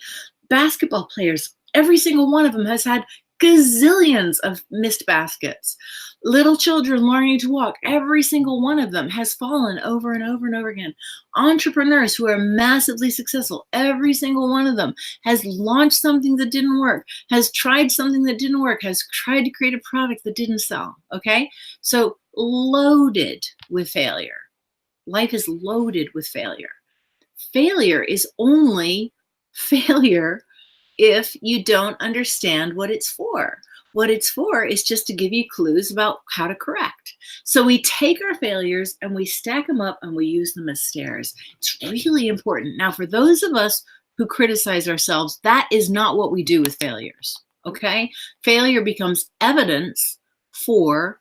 Basketball players, every single one of them has had gazillions of missed baskets. Little children learning to walk, every single one of them has fallen over and over and over again. Entrepreneurs who are massively successful, every single one of them has launched something that didn't work, has tried something that didn't work, has tried to create a product that didn't sell, okay? So loaded with failure. Life is loaded with failure. Failure is only failure if you don't understand what it's for. What it's for is just to give you clues about how to correct. So we take our failures and we stack them up and we use them as stairs. It's really important. Now, for those of us who criticize ourselves, that is not what we do with failures, okay? Failure becomes evidence for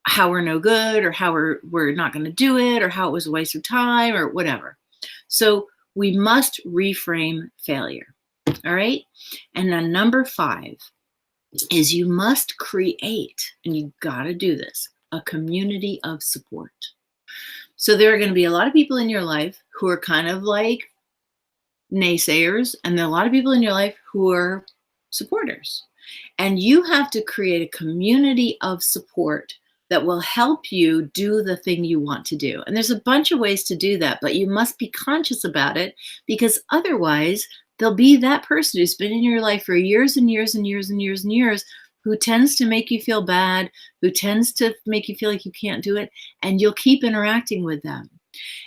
how we're no good, or how we're not going to do it, or how it was a waste of time, or whatever. So we must reframe failure. All right. And then number 5 is you must create, and you got to do this, a community of support. So there are going to be a lot of people in your life who are kind of like naysayers, and there are a lot of people in your life who are supporters. And you have to create a community of support that will help you do the thing you want to do. And there's a bunch of ways to do that, but you must be conscious about it, because otherwise there'll be that person who's been in your life for years and years and years and years and years, who tends to make you feel bad, who tends to make you feel like you can't do it, and you'll keep interacting with them.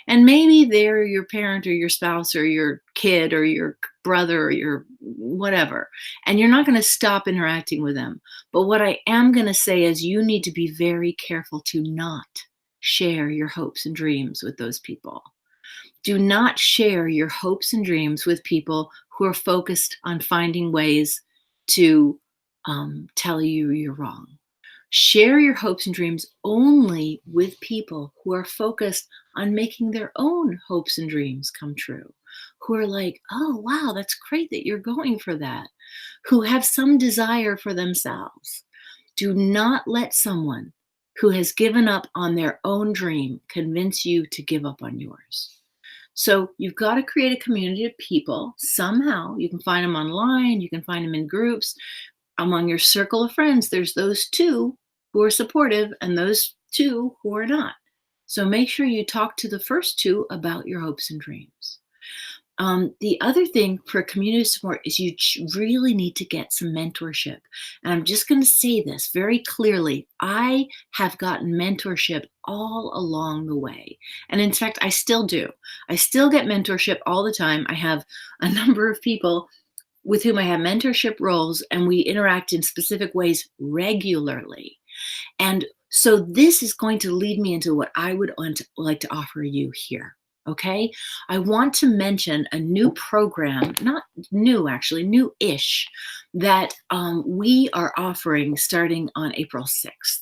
And maybe they're your parent or your spouse or your kid or your brother or your whatever. And you're not going to stop interacting with them. But what I am going to say is you need to be very careful to not share your hopes and dreams with those people. Do not share your hopes and dreams with people who are focused on finding ways to tell you you're wrong. Share your hopes and dreams only with people who are focused on making their own hopes and dreams come true, who are like, oh, wow, that's great that you're going for that, who have some desire for themselves. Do not let someone who has given up on their own dream convince you to give up on yours. So you've got to create a community of people somehow. You can find them online, you can find them in groups. Among your circle of friends, there's those two who are supportive and those two who are not. So make sure you talk to the first two about your hopes and dreams. The other thing for community support is you really need to get some mentorship. And I'm just going to say this very clearly. I have gotten mentorship all along the way. And in fact, I still do. I still get mentorship all the time. I have a number of people with whom I have mentorship roles, and we interact in specific ways regularly. And so this is going to lead me into what I would like to offer you here. Okay. I want to mention a new program, not new, actually, new-ish, that we are offering starting on April 6th.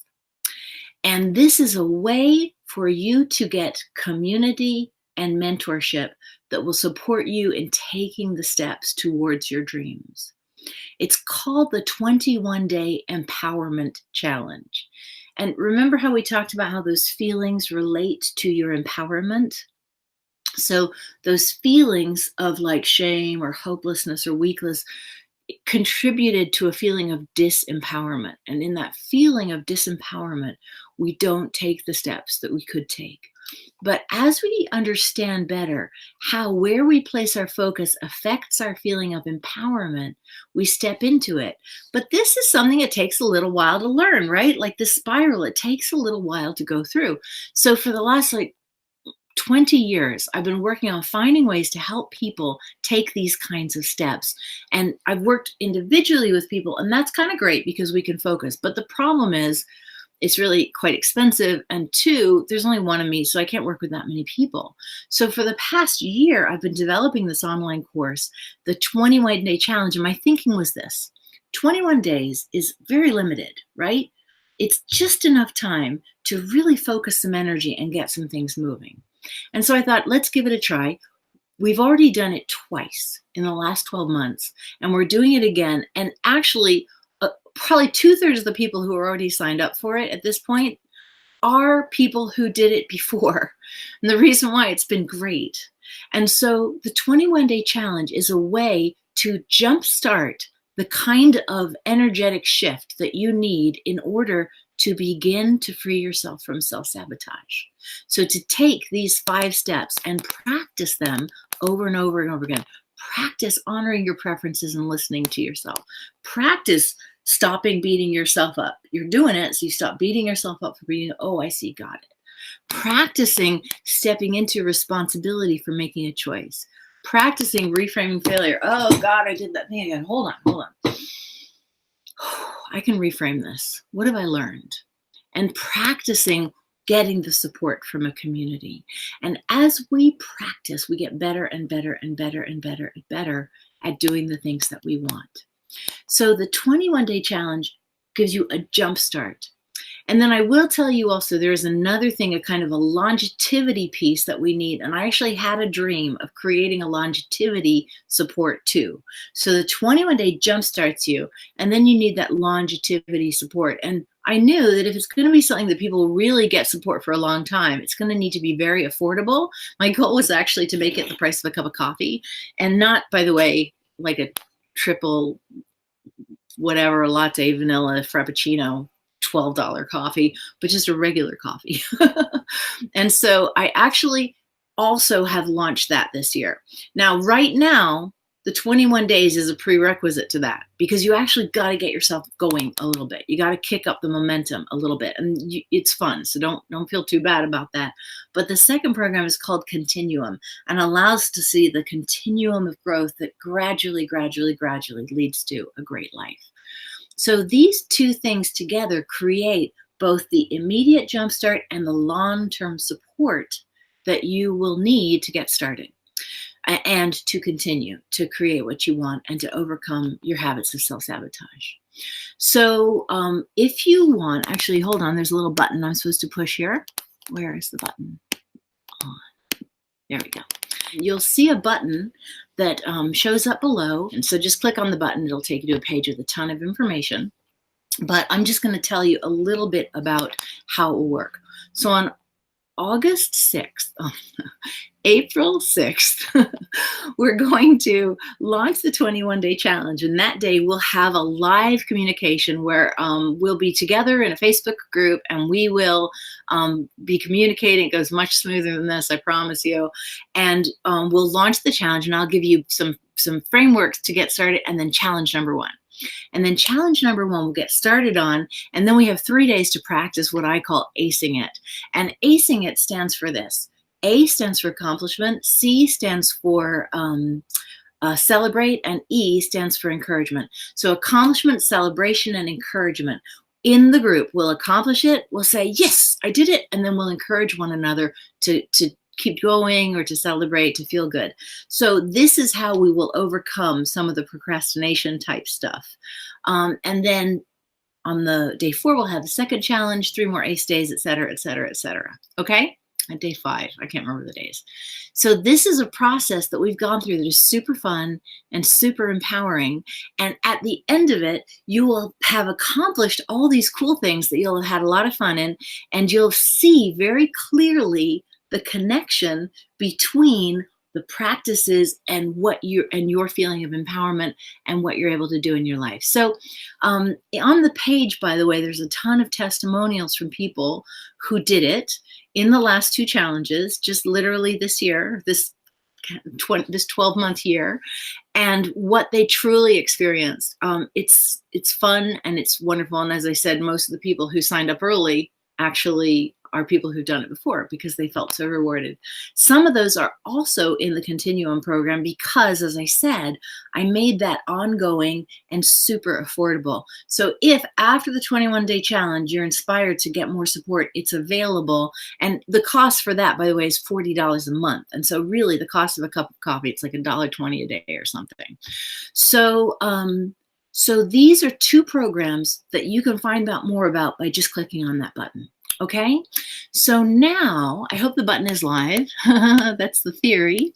And this is a way for you to get community and mentorship that will support you in taking the steps towards your dreams. It's called the 21-Day Empowerment Challenge. And remember how we talked about how those feelings relate to your empowerment? So those feelings of like shame or hopelessness or weakness contributed to a feeling of disempowerment. And in that feeling of disempowerment, we don't take the steps that we could take. But as we understand better how where we place our focus affects our feeling of empowerment, we step into it. But this is something that takes a little while to learn, right? Like the spiral, it takes a little while to go through. So for the last 20 years, I've been working on finding ways to help people take these kinds of steps. And I've worked individually with people, and that's kind of great because we can focus. But the problem is, it's really quite expensive. And two, there's only one of me, so I can't work with that many people. So for the past year, I've been developing this online course, the 21-Day Challenge. And my thinking was this: 21 days is very limited, right? It's just enough time to really focus some energy and get some things moving. And so I thought, let's give it a try. We've already done it twice in the last 12 months, and we're doing it again. And actually, probably 2/3 of the people who are already signed up for it at this point are people who did it before. And the reason why, it's been great. And so the 21-Day Challenge is a way to jumpstart the kind of energetic shift that you need in order to begin to free yourself from self-sabotage. So to take these 5 steps and practice them over and over and over again. Practice honoring your preferences and listening to yourself. Practice stopping beating yourself up. You're doing it, so you stop beating yourself up for being, oh, I see, got it. Practicing stepping into responsibility for making a choice. Practicing reframing failure. Oh, God, I did that thing again. Hold on. I can reframe this. What have I learned? And practicing getting the support from a community. And as we practice, we get better and better and better and better and better at doing the things that we want. So the 21-Day Challenge gives you a jump start. And then I will tell you also, there's another thing, a kind of a longevity piece that we need. And I actually had a dream of creating a longevity support too. So the 21-day jump starts you, and then you need that longevity support. And I knew that if it's going to be something that people really get support for a long time, it's going to need to be very affordable. My goal was actually to make it the price of a cup of coffee, and not, by the way, like a triple whatever latte vanilla frappuccino $12 coffee, but just a regular coffee. And so I actually also have launched that this year. Now, right now, the 21 days is a prerequisite to that, because you actually got to get yourself going a little bit. You got to kick up the momentum a little bit, and it's fun. So don't feel too bad about that. But the second program is called Continuum, and allows us to see the continuum of growth that gradually leads to a great life. So these two things together create both the immediate jumpstart and the long-term support that you will need to get started and to continue to create what you want and to overcome your habits of self-sabotage. So if you want, actually, hold on, there's a little button I'm supposed to push here. Where is the button? On. There we go. You'll see a button that shows up below. And so just click on the button. It'll take you to a page with a ton of information. But I'm just going to tell you a little bit about how it will work. So on August 6th, April 6th, we're going to launch the 21-day challenge. And that day we'll have a live communication where we'll be together in a Facebook group, and we will be communicating. It goes much smoother than this, I promise you. And we'll launch the challenge, and I'll give you some frameworks to get started, and then challenge number 1. And then challenge number 1 we'll get started on, and then we have 3 days to practice what I call acing it. And acing it stands for this. A stands for accomplishment, C stands for celebrate, and E stands for encouragement. So accomplishment, celebration, and encouragement. In the group, we'll accomplish it, we'll say, yes, I did it, and then we'll encourage one another to keep going or to celebrate, to feel good. So this is how we will overcome some of the procrastination type stuff. And then on the day 4, we'll have the second challenge, 3 more ACE days, et cetera, et cetera, et cetera. Okay? At day 5, I can't remember the days. So this is a process that we've gone through that is super fun and super empowering. And at the end of it, you will have accomplished all these cool things that you'll have had a lot of fun in, and you'll see very clearly the connection between the practices and your feeling of empowerment and what you're able to do in your life. So on the page, by the way, there's a ton of testimonials from people who did it in the last 2 challenges, just literally this year, this 12-month year, and what they truly experienced. It's fun and it's wonderful. And as I said, most of the people who signed up early actually are people who've done it before because they felt so rewarded. Some of those are also in the Continuum program because, as I said, I made that ongoing and super affordable. So if after the 21-day challenge, you're inspired to get more support, it's available. And the cost for that, by the way, is $40 a month. And so really the cost of a cup of coffee, it's like $1.20 a day or something. So, so these are 2 programs that you can find out more about by just clicking on that button. Okay, so now I hope the button is live. That's the theory.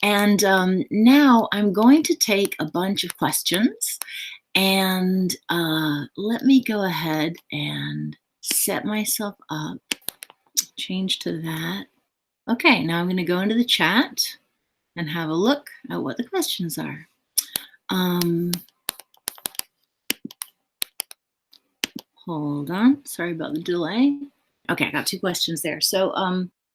And now I'm going to take a bunch of questions, and let me go ahead and set myself up, change to that. Okay, now I'm going to go into the chat and have a look at what the questions are. Hold on, sorry about the delay. Okay, I got 2 questions there. So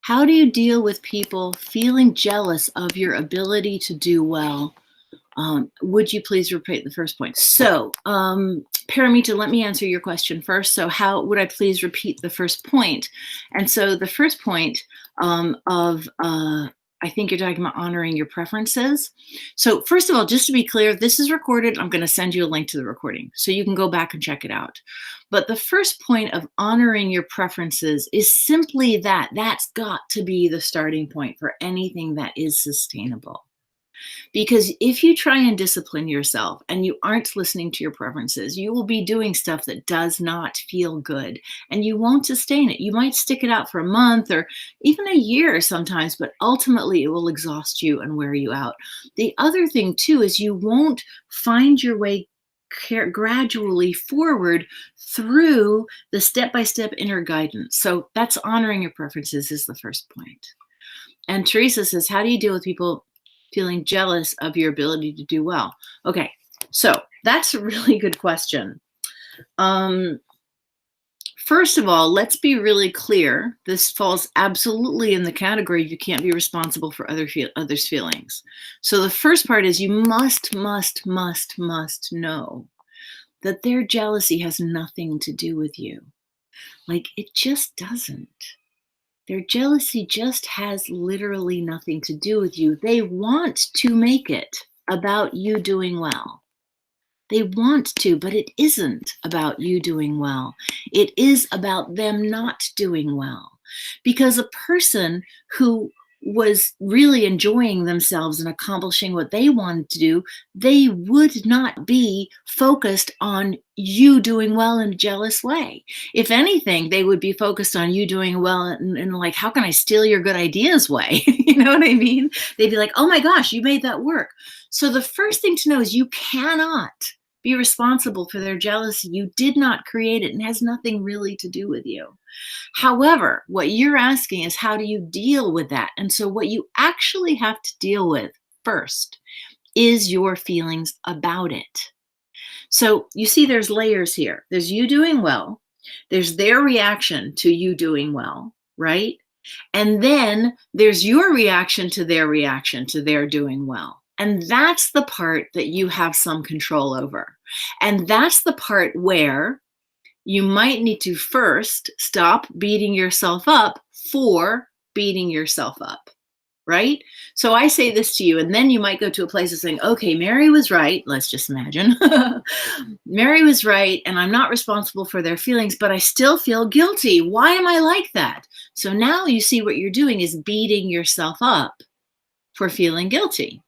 how do you deal with people feeling jealous of your ability to do well? Would you please repeat the first point? So Paramita, let me answer your question first. So how would I please repeat the first point? And so the first point I think you're talking about honoring your preferences. So first of all, just to be clear, this is recorded. I'm going to send you a link to the recording so you can go back and check it out. But the first point of honoring your preferences is simply that. That's got to be the starting point for anything that is sustainable. Because if you try and discipline yourself and you aren't listening to your preferences, you will be doing stuff that does not feel good and you won't sustain it. You might stick it out for a month or even a year sometimes, but ultimately it will exhaust you and wear you out. The other thing, too, is you won't find your way gradually forward through the step-by-step inner guidance. So that's honoring your preferences is the first point. And Teresa says, how do you deal with people feeling jealous of your ability to do well? Okay, so that's a really good question. First of all, let's be really clear. This falls absolutely in the category you can't be responsible for others' feelings. So the first part is you must know that their jealousy has nothing to do with you. Like, it just doesn't. Their jealousy just has literally nothing to do with you. They want to make it about you doing well. They want to, but it isn't about you doing well. It is about them not doing well. Because a person who was really enjoying themselves and accomplishing what they wanted to do, they would not be focused on you doing well in a jealous way. If anything, they would be focused on you doing well in like, how can I steal your good ideas way? You know what I mean? They'd be like, oh my gosh, you made that work. So the first thing to know is you cannot be responsible for their jealousy. You did not create it and it has nothing really to do with you. However, what you're asking is how do you deal with that? And so what you actually have to deal with first is your feelings about it. So you see there's layers here. There's you doing well. There's their reaction to you doing well, right? And then there's your reaction to their doing well. And that's the part that you have some control over. And that's the part where you might need to first stop beating yourself up for beating yourself up, right? So I say this to you, and then you might go to a place of saying, okay, Mary was right. Let's just imagine. Mary was right, and I'm not responsible for their feelings, but I still feel guilty. Why am I like that? So now you see what you're doing is beating yourself up for feeling guilty.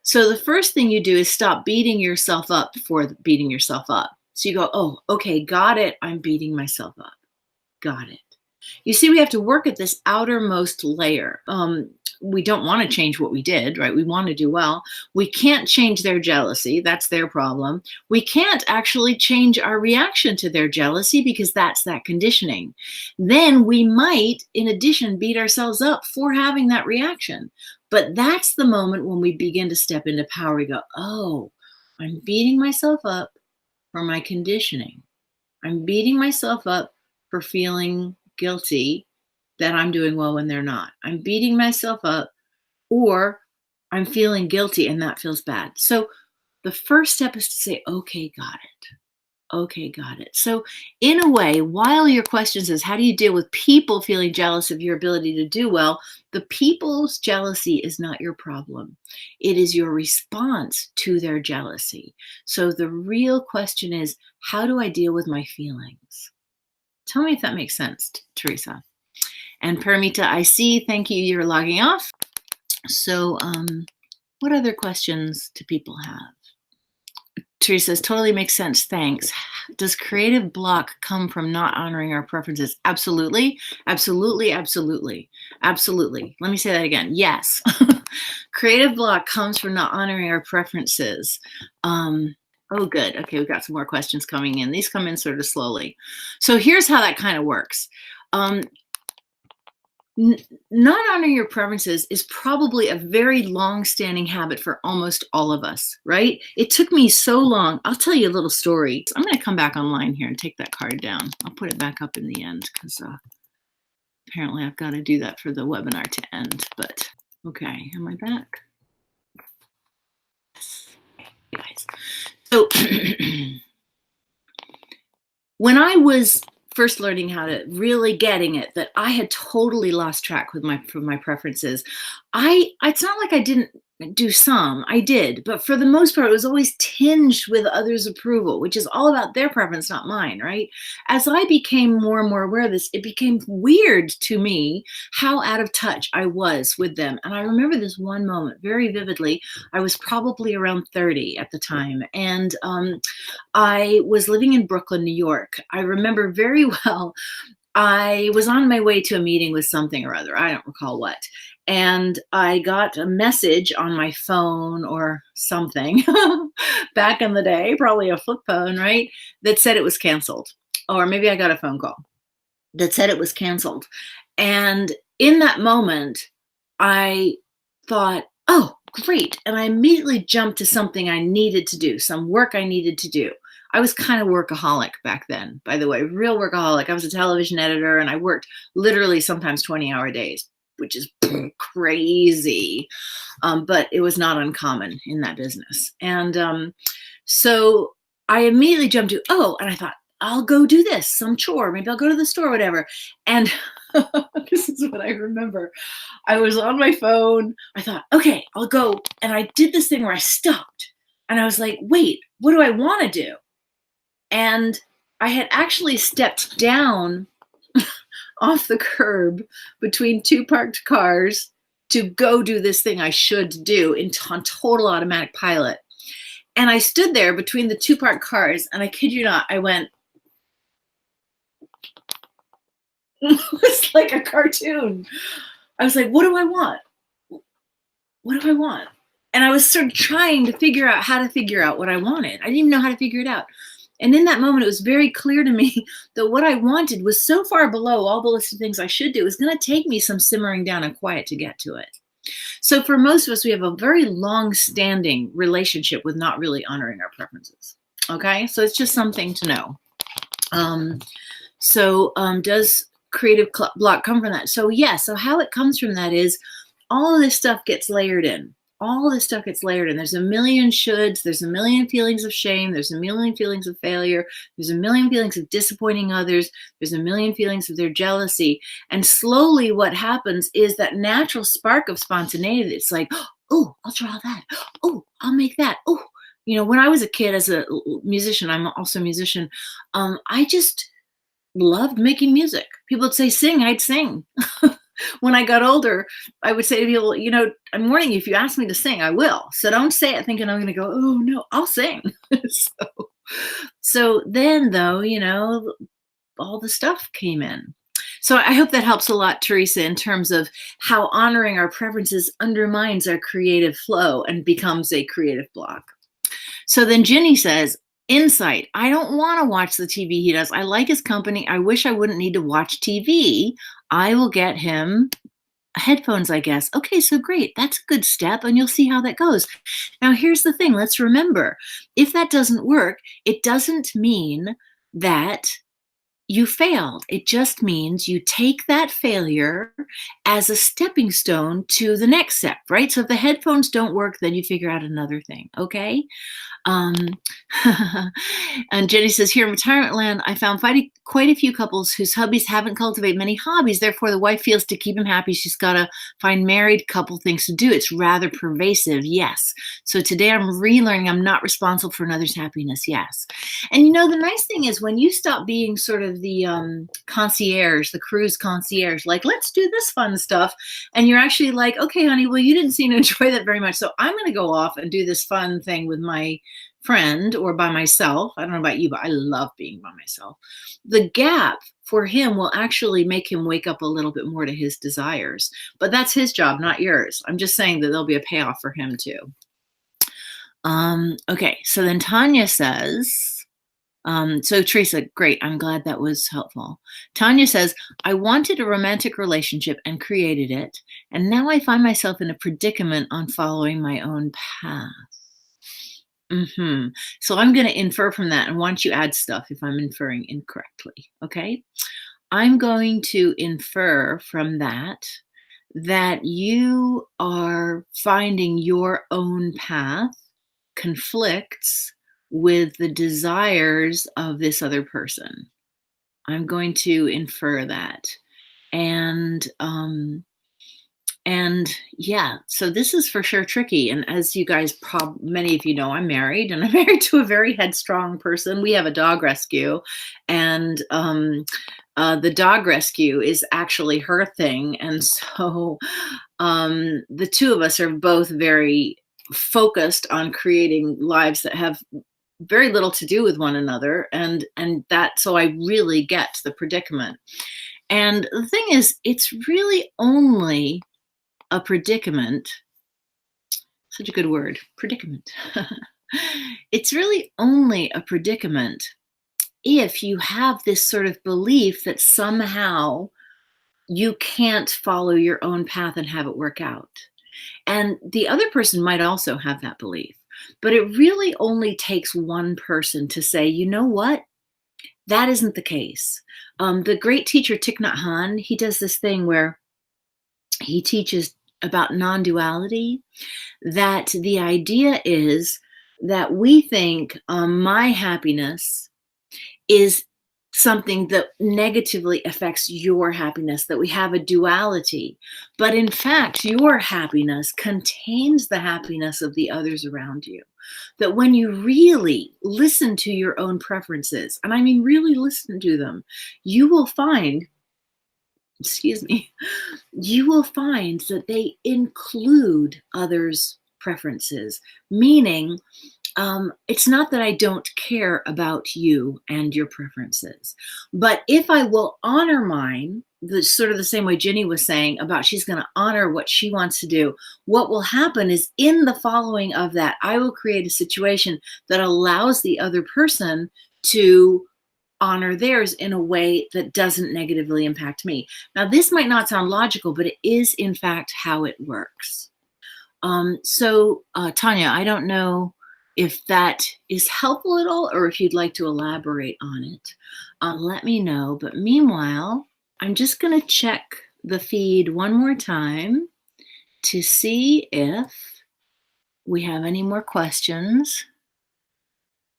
So the first thing you do is stop beating yourself up for beating yourself up. So you go, oh, okay, got it. I'm beating myself up. Got it. You see, we have to work at this outermost layer. We don't want to change what we did, right? We want to do well. We can't change their jealousy. That's their problem. We can't actually change our reaction to their jealousy because that's that conditioning. Then we might, in addition, beat ourselves up for having that reaction. But that's the moment when we begin to step into power. We go, oh, I'm beating myself up for my conditioning. I'm beating myself up for feeling guilty that I'm doing well when they're not. I'm beating myself up, or I'm feeling guilty and that feels bad. So the first step is to say, okay, got it. Okay, got it. So in a way, while your question says, how do you deal with people feeling jealous of your ability to do well? The people's jealousy is not your problem. It is your response to their jealousy. So the real question is, how do I deal with my feelings? Tell me if that makes sense, Teresa. And Paramita, I see, thank you, you're logging off. So what other questions do people have? Teresa says, totally makes sense, thanks. Does creative block come from not honoring our preferences? Absolutely, absolutely, absolutely, absolutely. Let me say that again, yes. Creative block comes from not honoring our preferences. Oh, good, okay, we've got some more questions coming in. These come in sort of slowly. So here's how that kind of works. Not honoring your preferences is probably a very long-standing habit for almost all of us, right? It took me so long. I'll tell you a little story. I'm going to come back online here and take that card down. I'll put it back up in the end because apparently I've got to do that for the webinar to end. But okay, am I back? Yes, guys. So when I was first learning how to really getting it, that I had totally lost track with my preferences. It's not like I didn't do some. I did, but for the most part, it was always tinged with others' approval, which is all about their preference, not mine, right? As I became more and more aware of this, it became weird to me how out of touch I was with them. And I remember this one moment very vividly. I was probably around 30 at the time, and I was living in Brooklyn, New York. I remember very well I was on my way to a meeting with something or other. I don't recall what. And I got a message on my phone or something back in the day, probably a flip phone, right? That said it was canceled. Or maybe I got a phone call that said it was canceled. And in that moment, I thought, oh, great. And I immediately jumped to something I needed to do, some work I needed to do. I was kind of workaholic back then, by the way, real workaholic. I was a television editor and I worked literally sometimes 20-hour days, which is crazy. But it was not uncommon in that business. And so I immediately jumped to, oh, and I thought, I'll go do this, some chore. Maybe I'll go to the store, whatever. And this is what I remember. I was on my phone. I thought, okay, I'll go. And I did this thing where I stopped. And I was like, wait, what do I want to do? And I had actually stepped down off the curb between two parked cars to go do this thing I should do on total automatic pilot. And I stood there between the two parked cars, and I kid you not, I went, it was like a cartoon. I was like, what do I want? What do I want? And I was sort of trying to figure out how to figure out what I wanted. I didn't even know how to figure it out. And in that moment, it was very clear to me that what I wanted was so far below all the list of things I should do. It was going to take me some simmering down and quiet to get to it. So for most of us, we have a very long-standing relationship with not really honoring our preferences. Okay, so it's just something to know. Does creative block come from that? So yeah, so how it comes from that is all of this stuff gets layered in. All this stuff gets layered in. There's a million shoulds. There's a million feelings of shame. There's a million feelings of failure. There's a million feelings of disappointing others. There's a million feelings of their jealousy. And slowly what happens is that natural spark of spontaneity. It's like, oh, I'll draw that. Oh, I'll make that. Oh, when I was a kid as a musician, I'm also a musician, I just loved making music. People would say, sing, I'd sing. When I got older, I would say to people, I'm warning you, if you ask me to sing, I will. So don't say it thinking I'm going to go, oh no, I'll sing. so then though, all the stuff came in. So I hope that helps a lot, Teresa, in terms of how honoring our preferences undermines our creative flow and becomes a creative block. So then Ginny says, insight. I don't want to watch the TV he does. I like his company. I wish I wouldn't need to watch TV. I will get him headphones, I guess. Okay, so great. That's a good step, and you'll see how that goes. Now, here's the thing. Let's remember, if that doesn't work, it doesn't mean that you failed. It just means you take that failure as a stepping stone to the next step, right? So if the headphones don't work, then you figure out another thing, okay? And Jenny says, here in retirement land, I found quite a few couples whose hubbies haven't cultivated many hobbies. Therefore, the wife feels to keep him happy, she's got to find married couple things to do. It's rather pervasive. Yes. So today I'm relearning I'm not responsible for another's happiness. Yes. And the nice thing is when you stop being sort of the concierge, the cruise concierge, like, let's do this fun stuff. And you're actually like, okay, honey, well, you didn't seem to enjoy that very much. So I'm going to go off and do this fun thing with my friend or by myself. I don't know about you, but I love being by myself. The gap for him will actually make him wake up a little bit more to his desires. But that's his job, not yours. I'm just saying that there'll be a payoff for him too. Okay, so then Tanya says, so Teresa, great. I'm glad that was helpful. Tanya says, I wanted a romantic relationship and created it. And now I find myself in a predicament on following my own path. So I'm going to infer from that, and once you add stuff if I'm inferring incorrectly, okay? I'm going to infer from that you are finding your own path conflicts with the desires of this other person. I'm going to infer that. And And yeah, so this is for sure tricky. And as you guys many of you know, I'm married and I'm married to a very headstrong person. We have a dog rescue, and the dog rescue is actually her thing. And so the two of us are both very focused on creating lives that have very little to do with one another, and that, so I really get the predicament. And the thing is, it's really only a predicament, such a good word, predicament. It's really only a predicament if you have this sort of belief that somehow you can't follow your own path and have it work out. And the other person might also have that belief. But it really only takes one person to say, you know what? That isn't the case. The great teacher Thich Nhat Hanh, he does this thing where he teaches about non-duality, that the idea is that we think my happiness is something that negatively affects your happiness, that we have a duality. But in fact, your happiness contains the happiness of the others around you. That when you really listen to your own preferences, and I mean really listen to them, you will find, excuse me, you will find that they include others' preferences, meaning it's not that I don't care about you and your preferences, but if I will honor mine, the sort of the same way Ginny was saying about she's going to honor what she wants to do, what will happen is in the following of that, I will create a situation that allows the other person to honor theirs in a way that doesn't negatively impact me. Now, this might not sound logical, but it is in fact how it works. Tanya, I don't know if that is helpful at all or if you'd like to elaborate on it. Let me know. But meanwhile, I'm just going to check the feed one more time to see if we have any more questions.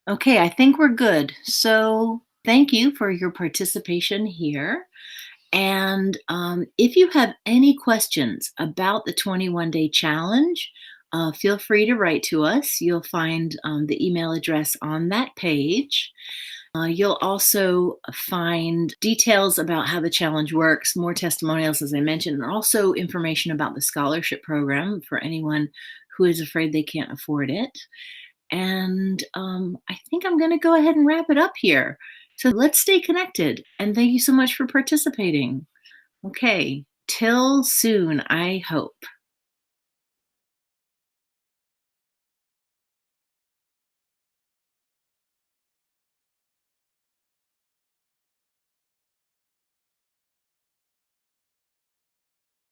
Okay, I think we're good. So thank you for your participation here. And if you have any questions about the 21-day challenge, feel free to write to us. You'll find the email address on that page. You'll also find details about how the challenge works, more testimonials, as I mentioned, and also information about the scholarship program for anyone who is afraid they can't afford it. And I think I'm going to go ahead and wrap it up here. So let's stay connected. And thank you so much for participating. Okay, till soon, I hope.